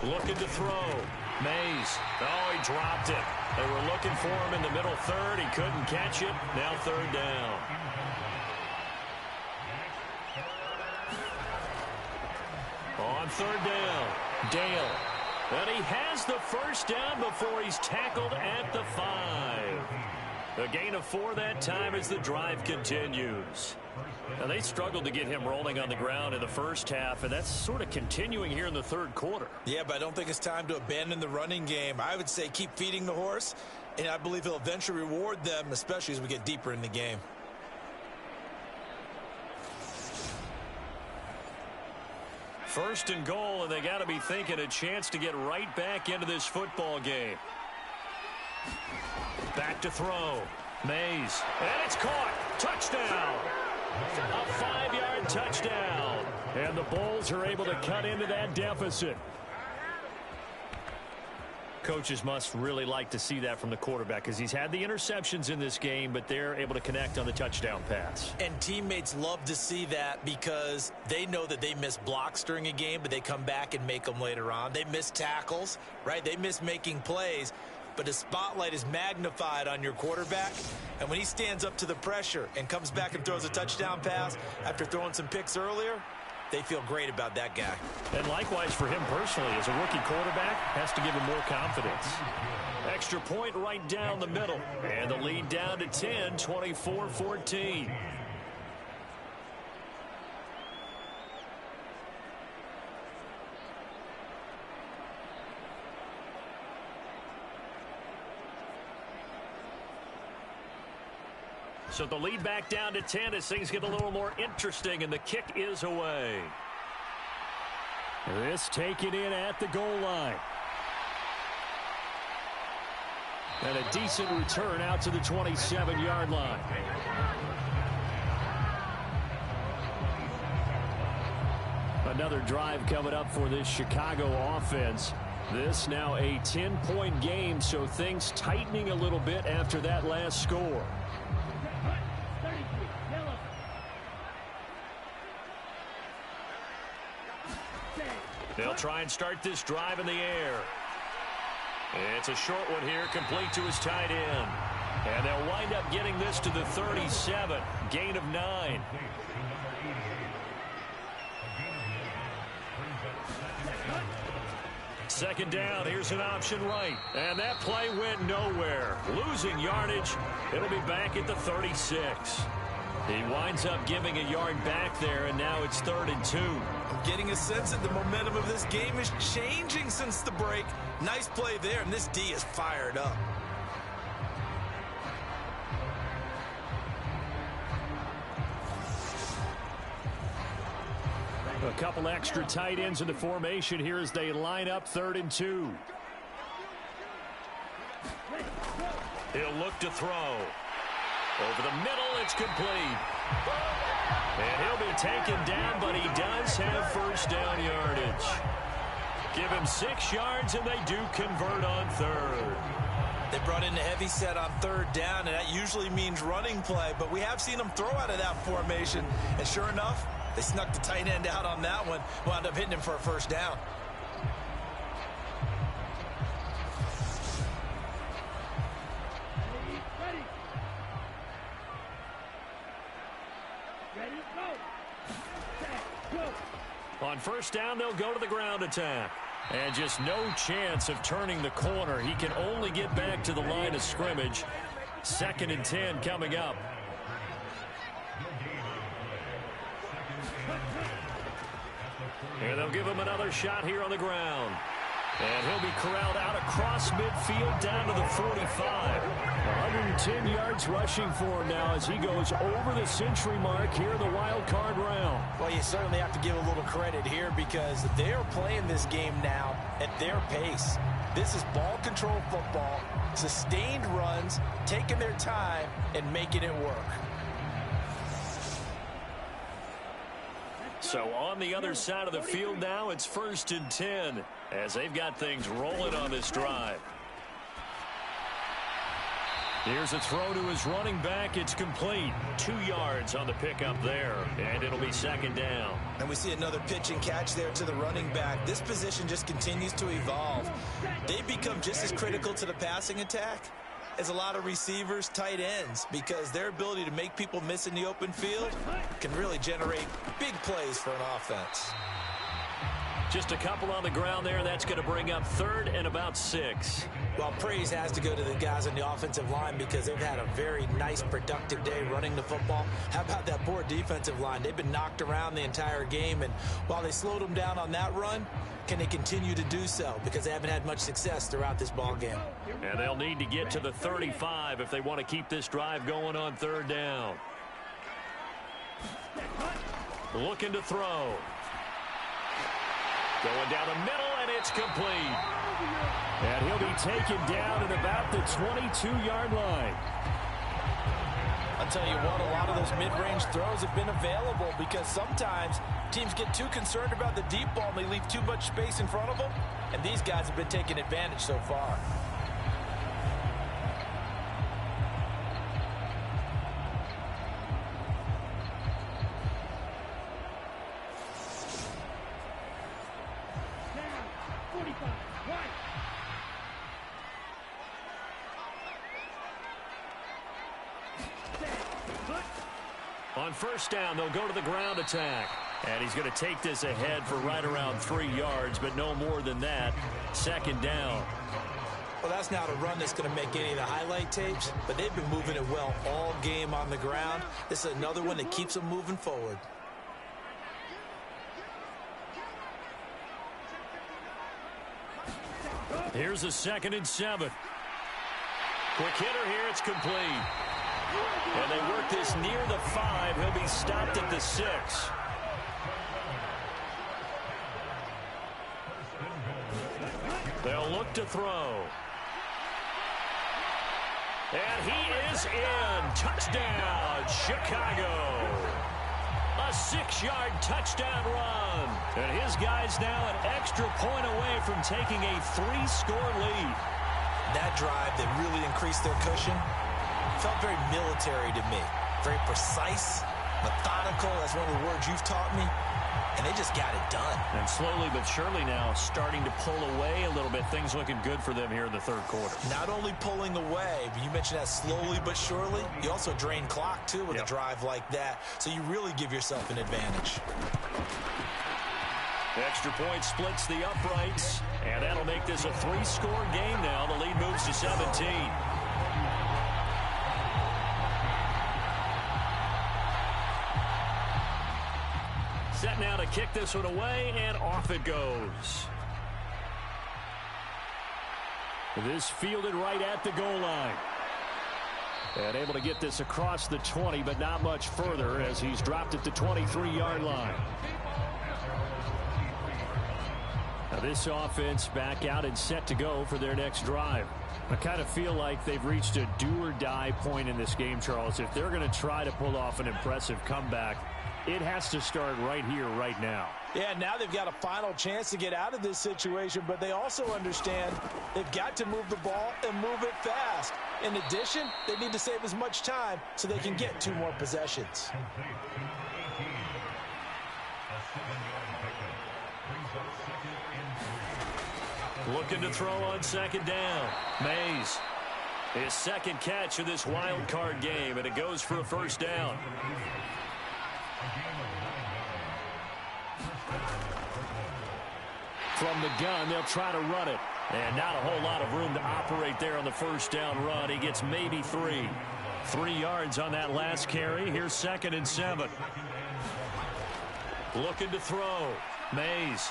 Looking to throw. Mays. Oh, he dropped it. They were looking for him in the middle third. He couldn't catch it. Now 3rd down. On 3rd down. Dale. And he has the first down before he's tackled at the 5. A gain of 4 that time as the drive continues. Now, they struggled to get him rolling on the ground in the first half, and that's sort of continuing here in the third quarter. Yeah, but I don't think it's time to abandon the running game. I would say keep feeding the horse, and I believe he'll eventually reward them, especially as we get deeper in the game. First and goal, and they got to be thinking a chance to get right back into this football game. Back to throw. Mays. And it's caught. Touchdown. A 5-yard touchdown. And the Bulls are able to cut into that deficit. Coaches must really like to see that from the quarterback because he's had the interceptions in this game, but they're able to connect on the touchdown pass. And teammates love to see that because they know that they miss blocks during a game, but they come back and make them later on. They miss tackles, right? They miss making plays, but the spotlight is magnified on your quarterback. And when he stands up to the pressure and comes back and throws a touchdown pass after throwing some picks earlier, they feel great about that guy. And likewise for him personally, as a rookie quarterback, has to give him more confidence. Extra point right down the middle. And the lead down to 10, 24-14. So the lead back down to 10 as things get a little more interesting, and the kick is away. This taken in at the goal line. And a decent return out to the 27-yard line. Another drive coming up for this Chicago offense. This now a 10-point game, so things tightening a little bit after that last score. They'll try and start this drive in the air. It's a short one here, complete to his tight end. And they'll wind up getting this to the 37, gain of 9. second down. Here's an option right. And that play went nowhere. Losing yardage. It'll be back at the 36. He winds up giving a yard back there, and now it's 3rd and 2. I'm getting a sense that the momentum of this game is changing since the break. Nice play there, and this D is fired up. A couple extra tight ends in the formation here as they line up 3rd and 2. He'll look to throw. Over the middle, it's complete. And he'll be taken down, but he does have first down yardage. Give him 6 yards, and they do convert on 3rd. They brought in the heavy set on 3rd down, and that usually means running play, but we have seen them throw out of that formation. And sure enough, they snuck the tight end out on that one, wound up hitting him for a first down. On first down, they'll go to the ground attack. And just no chance of turning the corner. He can only get back to the line of scrimmage. 2nd and 10 coming up. And they'll give him another shot here on the ground. And he'll be corralled out across midfield down to the 45. 110 yards rushing for him now as he goes over the century mark here in the wild card round. Well, you certainly have to give a little credit here because they're playing this game now at their pace. This is ball control football, sustained runs, taking their time and making it work. So on the other side of the field now, it's 1st and 10 as they've got things rolling on this drive. Here's a throw to his running back. It's complete. 2 yards on the pickup there, and it'll be 2nd down. And we see another pitch and catch there to the running back. This position just continues to evolve. They become just as critical to the passing attack as a lot of receivers, tight ends, because their ability to make people miss in the open field can really generate big plays for an offense. Just a couple on the ground there. That's going to bring up 3rd and about 6. Well, praise has to go to the guys on the offensive line because they've had a very nice, productive day running the football. How about that poor defensive line? They've been knocked around the entire game, and while they slowed them down on that run, can they continue to do so? Because they haven't had much success throughout this ball game. And they'll need to get to the 35 if they want to keep this drive going on 3rd down. Looking to throw. Going down the middle, and it's complete. And he'll be taken down at about the 22-yard line. I'll tell you what, a lot of those mid-range throws have been available because sometimes teams get too concerned about the deep ball and they leave too much space in front of them, and these guys have been taking advantage so far. On first down, they'll go to the ground attack. And he's going to take this ahead for right around 3 yards, but no more than that. 2nd down. Well, that's not a run that's going to make any of the highlight tapes, but they've been moving it well all game on the ground. This is another one that keeps them moving forward. Here's a 2nd and 7. Quick hitter here, it's complete. And they work this near the 5. He'll be stopped at the 6. They'll look to throw. And he is in. Touchdown, Chicago. A 6-yard touchdown run. And his guys now an extra point away from taking a 3-score lead. That drive that really increased their cushion felt very military to me. Very precise, methodical. That's one of the words you've taught me. And they just got it done. And slowly but surely now starting to pull away a little bit. Things looking good for them here in the 3rd quarter. Not only pulling away, but you mentioned that slowly but surely. You also drain clock, too, with a drive like that. So you really give yourself an advantage. Extra point splits the uprights, and that'll make this a 3-score game now. The lead moves to 17. Set now to kick this one away, and off it goes. This fielded right at the goal line. And able to get this across the 20, but not much further as he's dropped it to 23-yard line. Now this offense back out and set to go for their next drive. I kind of feel like they've reached a do-or-die point in this game, Charles. If they're going to try to pull off an impressive comeback, it has to start right here, right now. Yeah, now they've got a final chance to get out of this situation, but they also understand they've got to move the ball and move it fast. In addition, they need to save as much time so they can get 2 more possessions. Looking to throw on second down. Mays. His second catch of this wild card game, and it goes for a first down. From the gun, they'll try to run it. And not a whole lot of room to operate there on the first down run. He gets maybe 3. 3 yards on that last carry. Here's 2nd and 7. Looking to throw. Mays.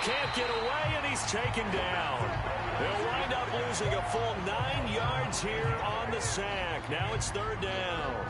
Can't get away, and he's taken down. They'll wind up losing a full 9 yards here on the sack. Now it's 3rd down.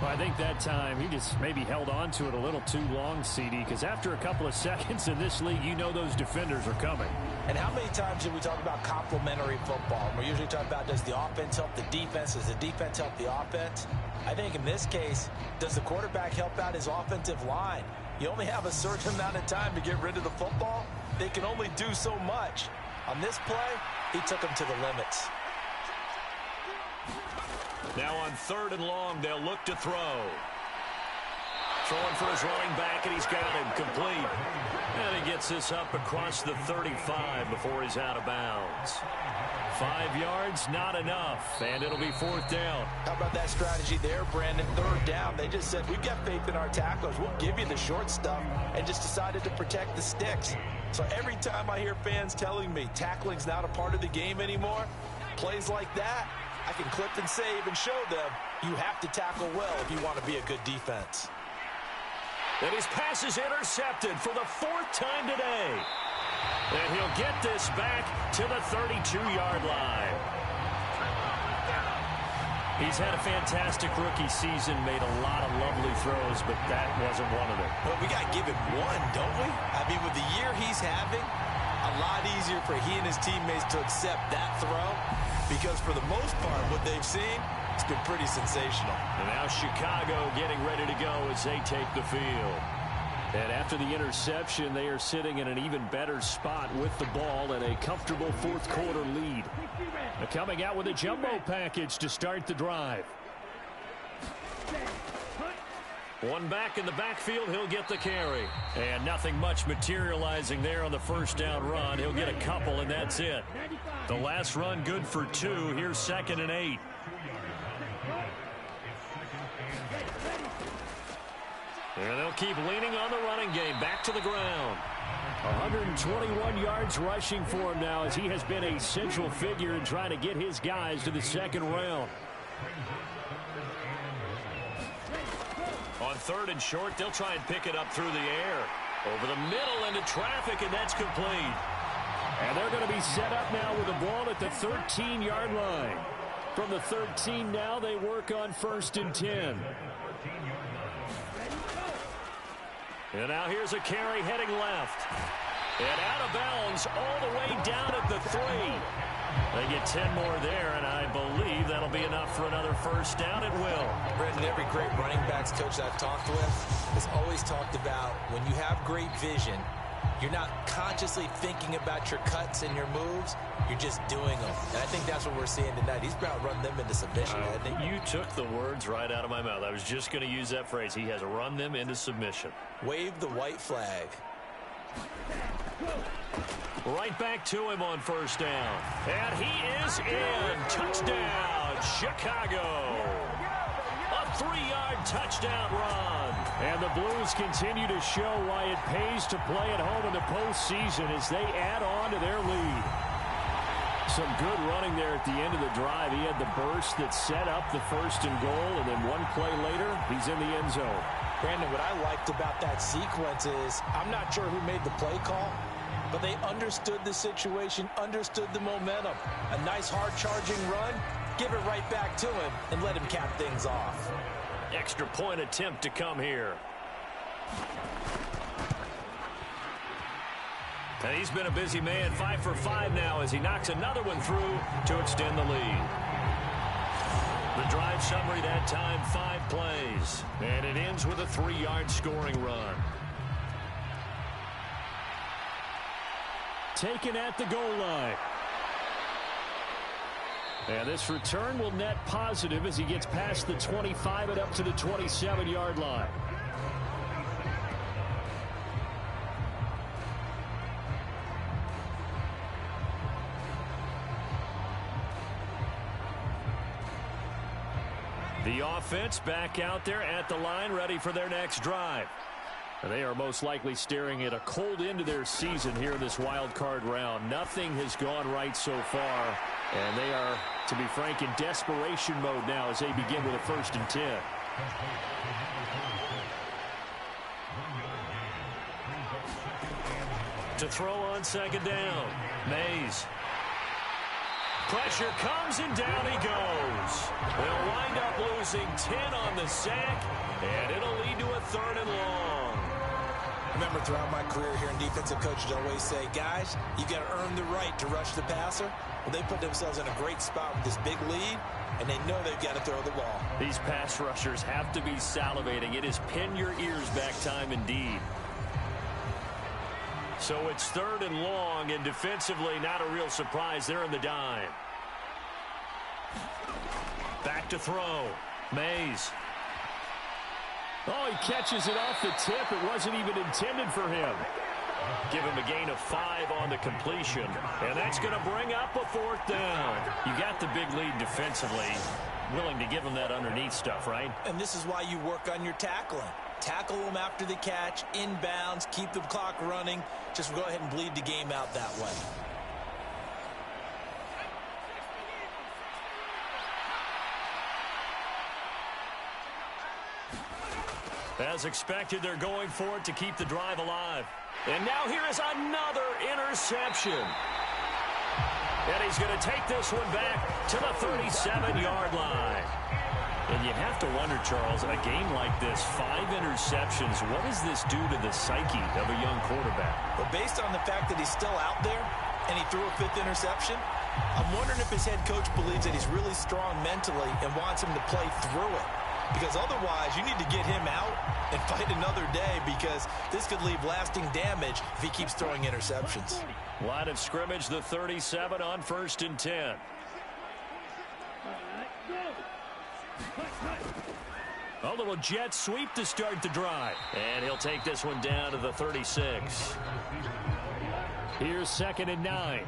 Well, I think that time he just maybe held on to it a little too long, CD, because after a couple of seconds in this league, you know those defenders are coming. And how many times do we talk about complementary football? We're usually talking about, does the offense help the defense? Does the defense help the offense? I think in this case, does the quarterback help out his offensive line? You only have a certain amount of time to get rid of the football. They can only do so much. On this play, he took them to the limits. Now on 3rd and long, they'll look to throw. Throwing for his running back, and he's got him complete. And he gets this up across the 35 before he's out of bounds. 5 yards, not enough, and it'll be 4th down. How about that strategy there, Brandon? 3rd down. They just said, we've got faith in our tacklers. We'll give you the short stuff, and just decided to protect the sticks. So every time I hear fans telling me tackling's not a part of the game anymore, plays like that, I can clip and save and show them you have to tackle well if you want to be a good defense. And his pass is intercepted for the 4th time today. And he'll get this back to the 32-yard line. He's had a fantastic rookie season, made a lot of lovely throws, but that wasn't one of them. Well, we got to give him one, don't we? I mean, with the year he's having, a lot easier for he and his teammates to accept that throw, because for the most part, what they've seen, it's been pretty sensational. And now Chicago getting ready to go as they take the field. And after the interception, they are sitting in an even better spot with the ball and a comfortable 4th quarter lead. They're coming out with a jumbo package to start the drive. One back in the backfield, he'll get the carry. And nothing much materializing there on the first down run. He'll get a couple, and that's it. The last run good for 2. Here's 2nd and 8. And they'll keep leaning on the running game. Back to the ground. 121 yards rushing for him now as he has been a central figure in trying to get his guys to the 2nd round. On 3rd and short, they'll try and pick it up through the air. Over the middle into traffic, and that's complete. And they're going to be set up now with the ball at the 13-yard line. From the 13 now, they work on 1st and 10. And now here's a carry heading left. And out of bounds all the way down at the 3. They get 10 more there, and I believe that'll be enough for another first down. It will. Brendan, every great running backs coach I've talked with has always talked about when you have great vision, you're not consciously thinking about your cuts and your moves. You're just doing them. And I think that's what we're seeing tonight. He's about to run them into submission, hasn't he? You took the words right out of my mouth. I was just going to use that phrase. He has run them into submission. Wave the white flag. Right back to him on first down. And he is in. Touchdown, Chicago. A 3-yard touchdown run. And the Blues continue to show why it pays to play at home in the postseason as they add on to their lead. Some good running there at the end of the drive. He had the burst that set up the 1st and goal, and then one play later, he's in the end zone. Brandon, what I liked about that sequence is I'm not sure who made the play call, but they understood the situation, understood the momentum. A nice hard-charging run, give it right back to him, and let him cap things off. Extra point attempt to come here. And he's been a busy man, 5 for 5 now as he knocks another one through to extend the lead. The drive summary that time, 5 plays. And it ends with a 3-yard scoring run. Taken at the goal line. And this return will net positive as he gets past the 25 and up to the 27-yard line. The offense back out there at the line, ready for their next drive. They are most likely staring at a cold end to their season here in this wild card round. Nothing has gone right so far, and they are, to be frank, in desperation mode now as they begin with a 1st and 10. To throw on 2nd down, Mays. Pressure comes and down he goes. They'll wind up losing 10 on the sack, and it'll lead to a 3rd and long. Remember, throughout my career here in defensive coaches always say, guys, you got to earn the right to rush the passer. Well, they put themselves in a great spot with this big lead, and they know they've got to throw the ball. These pass rushers have to be salivating. It is pin your ears back time indeed. So it's 3rd and long, and defensively not a real surprise. They're in the dime. Back to throw. Mays. Oh, he catches it off the tip. It wasn't even intended for him. Give him a gain of 5 on the completion. And that's going to bring up a 4th down. You got the big lead defensively. Willing to give him that underneath stuff, right? And this is why you work on your tackling. Tackle them after the catch, inbounds, keep the clock running. Just go ahead and bleed the game out that way. As expected, they're going for it to keep the drive alive. And now here is another interception. And he's going to take this one back to the 37-yard line. And you have to wonder, Charles, in a game like this, 5 interceptions, what does this do to the psyche of a young quarterback? Well, based on the fact that he's still out there and he threw a 5th interception, I'm wondering if his head coach believes that he's really strong mentally and wants him to play through it. Because otherwise, you need to get him out and fight another day, because this could leave lasting damage if he keeps throwing interceptions. Line of scrimmage, the 37 on 1st and 10. A little jet sweep to start the drive. And he'll take this one down to the 36. Here's 2nd and 9.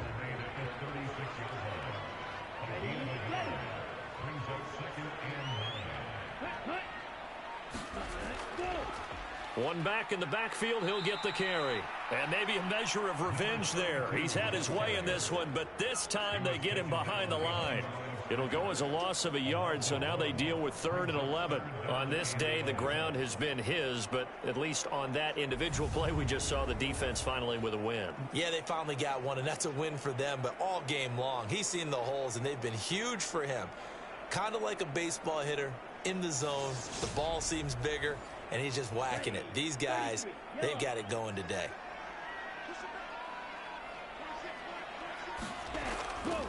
One back in the backfield, he'll get the carry. And maybe a measure of revenge there. He's had his way in this one, but this time they get him behind the line. It'll go as a loss of a yard, so now they deal with 3rd and 11. On this day, the ground has been his, but at least on that individual play, we just saw the defense finally with a win. Yeah, they finally got one, and that's a win for them, but all game long, he's seen the holes, and they've been huge for him. Kind of like a baseball hitter in the zone. The ball seems bigger, and he's just whacking it. These guys, they've got it going today.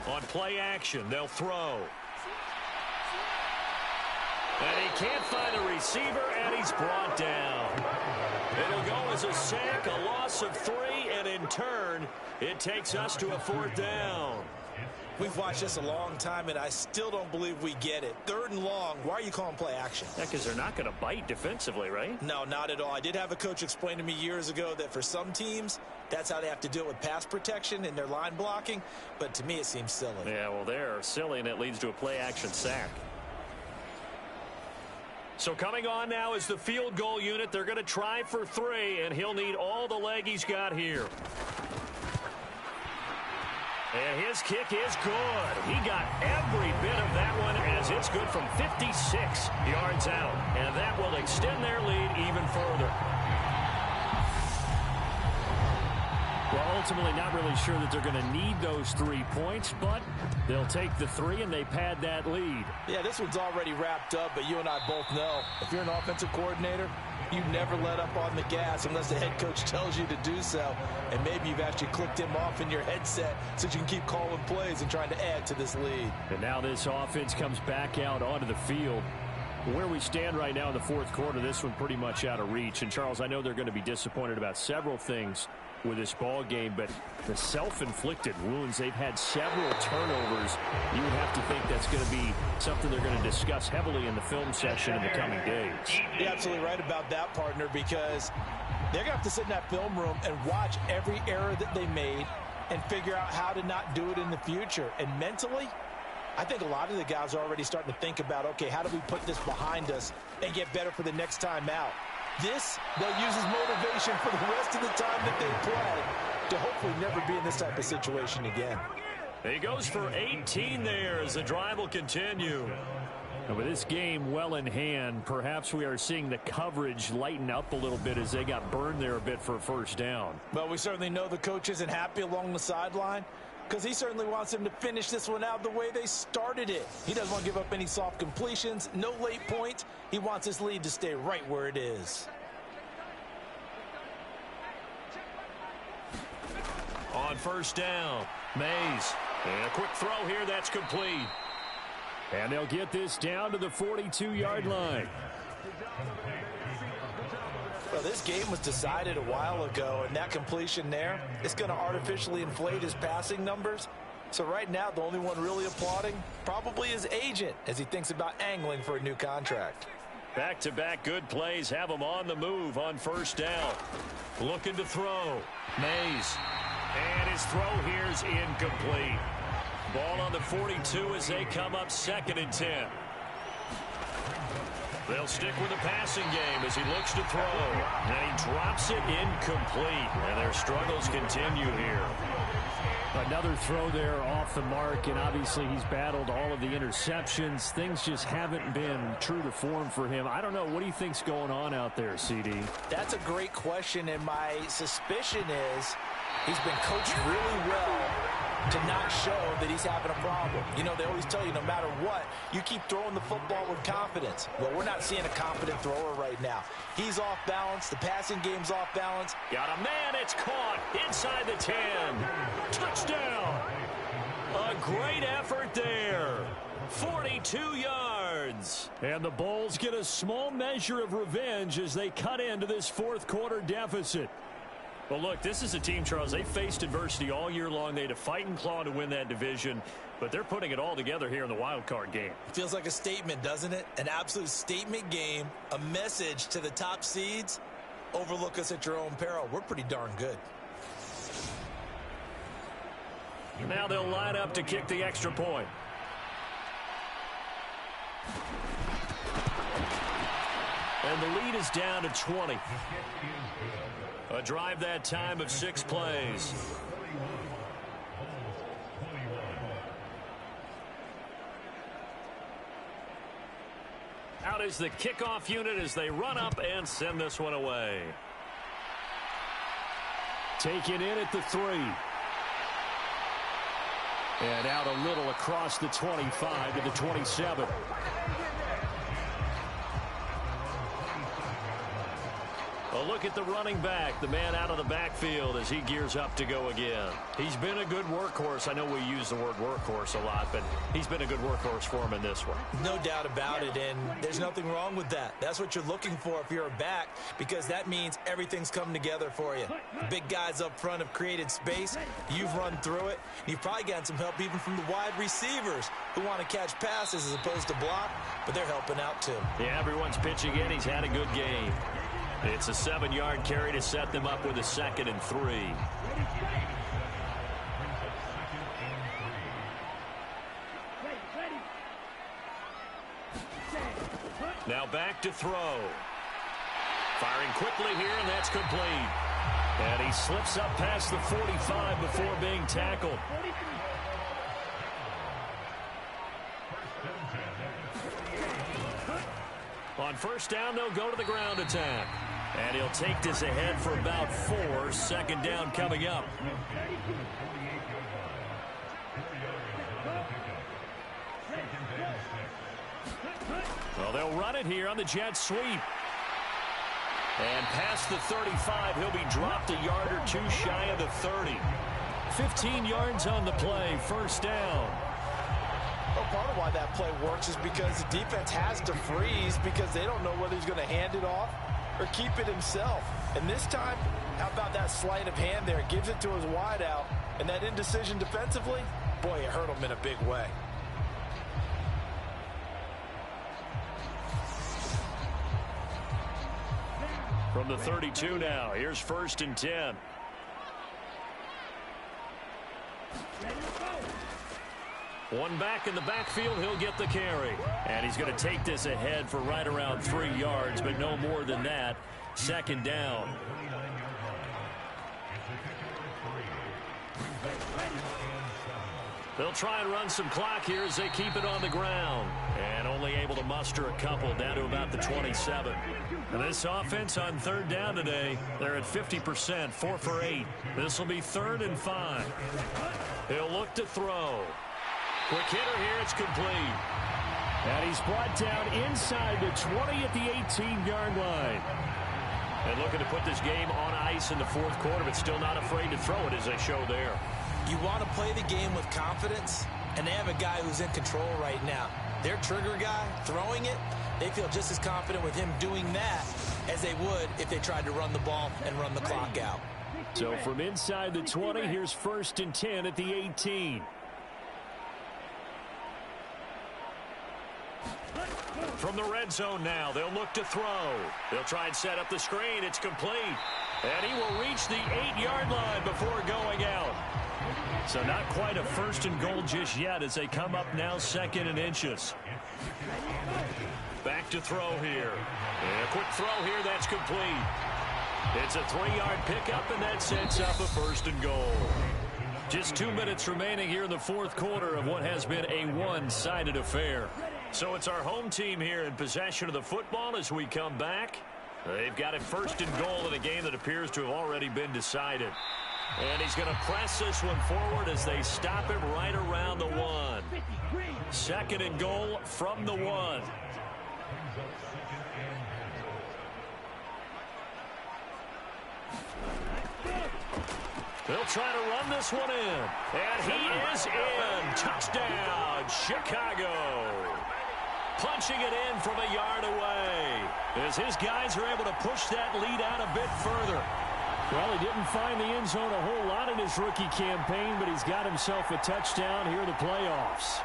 On play action, they'll throw. And he can't find a receiver, and he's brought down. It'll go as a sack, a loss of 3, and in turn, it takes us to a 4th down. We've watched this a long time, and I still don't believe we get it. 3rd and long, why are you calling play action? Yeah, because they're not going to bite defensively, right? No, not at all. I did have a coach explain to me years ago that for some teams, that's how they have to deal with pass protection and their line blocking, but to me it seems silly. Yeah, well, they're silly, and it leads to a play action sack. So coming on now is the field goal unit. They're going to try for 3, and he'll need all the leg he's got here. And his kick is good. He got every bit of that one as it's good from 56 yards out. And that will extend their lead even further. Well, ultimately not really sure that they're going to need those 3 points, but they'll take the 3 and they pad that lead. Yeah, this one's already wrapped up, but you and I both know if you're an offensive coordinator, you never let up on the gas unless the head coach tells you to do so. And maybe you've actually clicked him off in your headset so you can keep calling plays and trying to add to this lead. And now this offense comes back out onto the field. Where we stand right now in the fourth quarter, this one pretty much out of reach. And, Charles, I know they're going to be disappointed about several things with this ball game, but the self-inflicted wounds, they've had several turnovers. You would have to think that's going to be something they're going to discuss heavily in the film session in the coming days. You're absolutely right about that, partner, because they're going to have to sit in that film room and watch every error that they made and figure out how to not do it in the future. And mentally, I think a lot of the guys are already starting to think about, okay, how do we put this behind us and get better for the next time out? This, they'll use as motivation for the rest of the time that they play to hopefully never be in this type of situation again. He goes for 18 there as the drive will continue. And with this game well in hand, perhaps we are seeing the coverage lighten up a little bit as they got burned there a bit for a first down. Well, we certainly know the coach isn't happy along the sideline because he certainly wants them to finish this one out the way they started it. He doesn't want to give up any soft completions, no late points. He wants his lead to stay right where it is. On first down, Mays. And a quick throw here, that's complete. And they'll get this down to the 42-yard line. Well, this game was decided a while ago, and that completion there, it's going to artificially inflate his passing numbers. So right now, the only one really applauding probably his agent as he thinks about angling for a new contract. Back-to-back good plays have him on the move on first down. Looking to throw. Mays. And his throw here's incomplete. Ball on the 42 as they come up 2nd and 10. They'll stick with the passing game as he looks to throw. And he drops it incomplete. And their struggles continue here. Another throw there off the mark, and obviously he's battled all of the interceptions. Things just haven't been true to form for him. I don't know. What do you think's going on out there, CD? That's a great question, and my suspicion is he's been coached really well to not show that he's having a problem. You know, they always tell you no matter what, you keep throwing the football with confidence. Well, we're not seeing a confident thrower right now. He's off balance. The passing game's off balance. Got a man. It's caught inside the 10. Touchdown. A great effort there. 42 yards. And the Bulls get a small measure of revenge as they cut into this fourth quarter deficit. Well, look, this is a team, Charles, they faced adversity all year long. They had to fight and claw to win that division, but they're putting it all together here in the wild card game. Feels like a statement, doesn't it? An absolute statement game, a message to the top seeds. Overlook us at your own peril. We're pretty darn good. Now they'll line up to kick the extra point. And the lead is down to 20. A drive that time of 6 plays. Out is the kickoff unit as they run up and send this one away. Taken in at the 3. And out a little across the 25 to the 27. A look at the running back, the man out of the backfield as he gears up to go again. He's been a good workhorse. I know we use the word workhorse a lot, but he's been a good workhorse for him in this one. No doubt about it, and there's nothing wrong with that. That's what you're looking for if you're a back, because that means everything's come together for you. The big guys up front have created space. You've run through it. You've probably gotten some help even from the wide receivers who want to catch passes as opposed to block, but they're helping out too. Yeah, everyone's pitching in. He's had a good game. It's a 7-yard carry to set them up with a 2nd and 3. Now back to throw. Firing quickly here, and that's complete. And he slips up past the 45 before being tackled. On first down, they'll go to the ground attack. And he'll take this ahead for about 4. Second down coming up. Well, they'll run it here on the jet sweep. And past the 35, he'll be dropped a yard or two shy of the 30. 15 yards on the play, first down. Well, part of why that play works is because the defense has to freeze because they don't know whether he's going to hand it off or keep it himself. And this time, how about that sleight of hand there? Gives it to his wideout. And that indecision defensively, boy, it hurt him in a big way. From the 32 now, here's first and 10. One back in the backfield, he'll get the carry. And he's going to take this ahead for right around 3 yards, but no more than that. Second down. They'll try and run some clock here as they keep it on the ground. And only able to muster a couple down to about the 27. And this offense on third down today, they're at 50%, 4 for 8. This will be 3rd and 5. He'll look to throw. Quick hitter here, it's complete. And he's brought down inside the 20 at the 18-yard line. And looking to put this game on ice in the fourth quarter, but still not afraid to throw it as they show there. You want to play the game with confidence, and they have a guy who's in control right now. Their trigger guy, throwing it, they feel just as confident with him doing that as they would if they tried to run the ball and run the clock out. So from inside the 20, here's first and 10 at the 18. From the red zone now, they'll look to throw. They'll try and set up the screen. It's complete. And he will reach the 8-yard line before going out. So not quite a first and goal just yet as they come up now 2nd and inches. Back to throw here. And a quick throw here, that's complete. It's a 3-yard pickup, and that sets up a first and goal. Just 2 minutes remaining here in the fourth quarter of what has been a one-sided affair. So it's our home team here in possession of the football as we come back. They've got it first and goal in a game that appears to have already been decided. And he's going to press this one forward as they stop him right around the 1. 2nd and goal from the 1. They'll try to run this one in. And he is in. Touchdown, Chicago. Punching it in from a yard away as his guys are able to push that lead out a bit further. Well, he didn't find the end zone a whole lot in his rookie campaign, but he's got himself a touchdown here in the playoffs.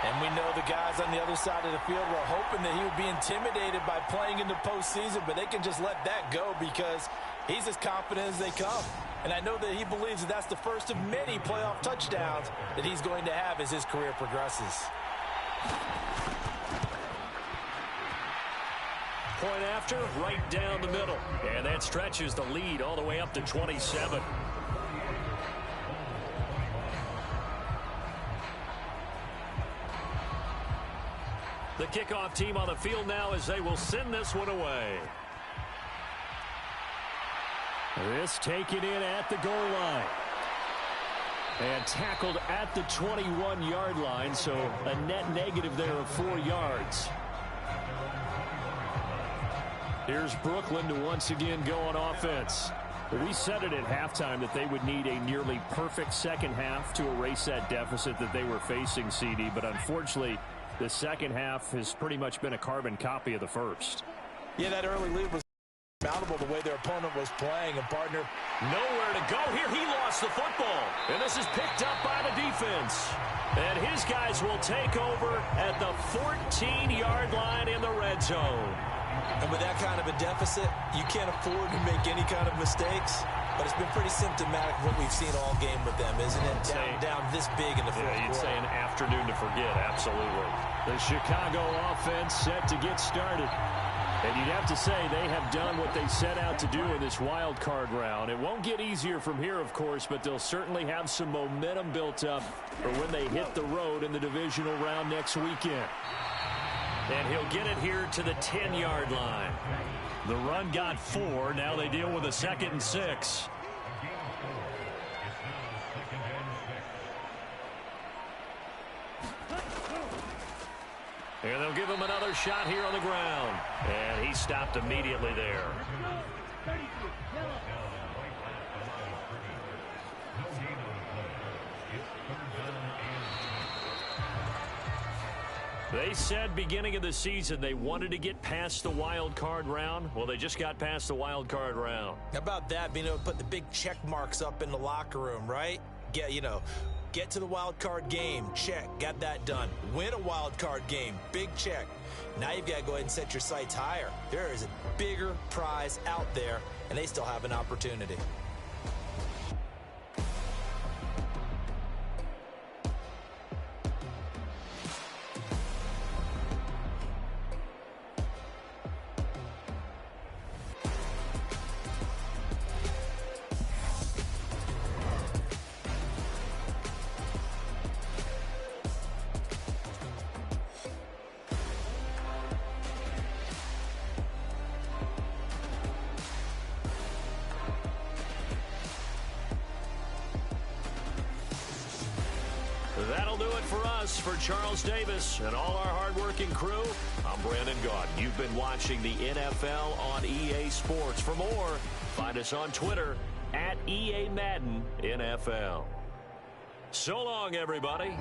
And we know the guys on the other side of the field were hoping that he would be intimidated by playing in the postseason, but they can just let that go because he's as confident as they come. And I know that he believes that that's the first of many playoff touchdowns that he's going to have as his career progresses. Point after, right down the middle. And that stretches the lead all the way up to 27. The kickoff team on the field now as they will send this one away. This taken in at the goal line. And tackled at the 21-yard line, so a net negative there of 4 yards. Here's Brooklyn to once again go on offense. We said it at halftime that they would need a nearly perfect second half to erase that deficit that they were facing, CD, but unfortunately, the second half has pretty much been a carbon copy of the first. Yeah, that early lead was mountable the way their opponent was playing, and partner, nowhere to go here. He lost the football, and this is picked up by the defense. And his guys will take over at the 14-yard line in the red zone. And with that kind of a deficit, you can't afford to make any kind of mistakes. But it's been pretty symptomatic of what we've seen all game with them, isn't it? Down this big in the fourth quarter. You'd say an afternoon to forget, absolutely. The Chicago offense set to get started. And you'd have to say they have done what they set out to do in this wild card round. It won't get easier from here, of course, but they'll certainly have some momentum built up for when they hit the road in the divisional round next weekend. And he'll get it here to the 10-yard line. The run got 4. Now they deal with a 2nd and 6. And they'll give him another shot here on the ground. And he stopped immediately there. They said beginning of the season they wanted to get past the wild card round. Well, they just got past the wild card round. How about that, being able to put the big check marks up in the locker room, right? Get to the wild card game, check, got that done. Win a wild card game, big check. Now you've got to go ahead and set your sights higher. There is a bigger prize out there, and they still have an opportunity. That'll do it for us. For Charles Davis and all our hardworking crew, I'm Brandon Gaudin. You've been watching the NFL on EA Sports. For more, find us on Twitter @EA Madden NFL. So long, everybody.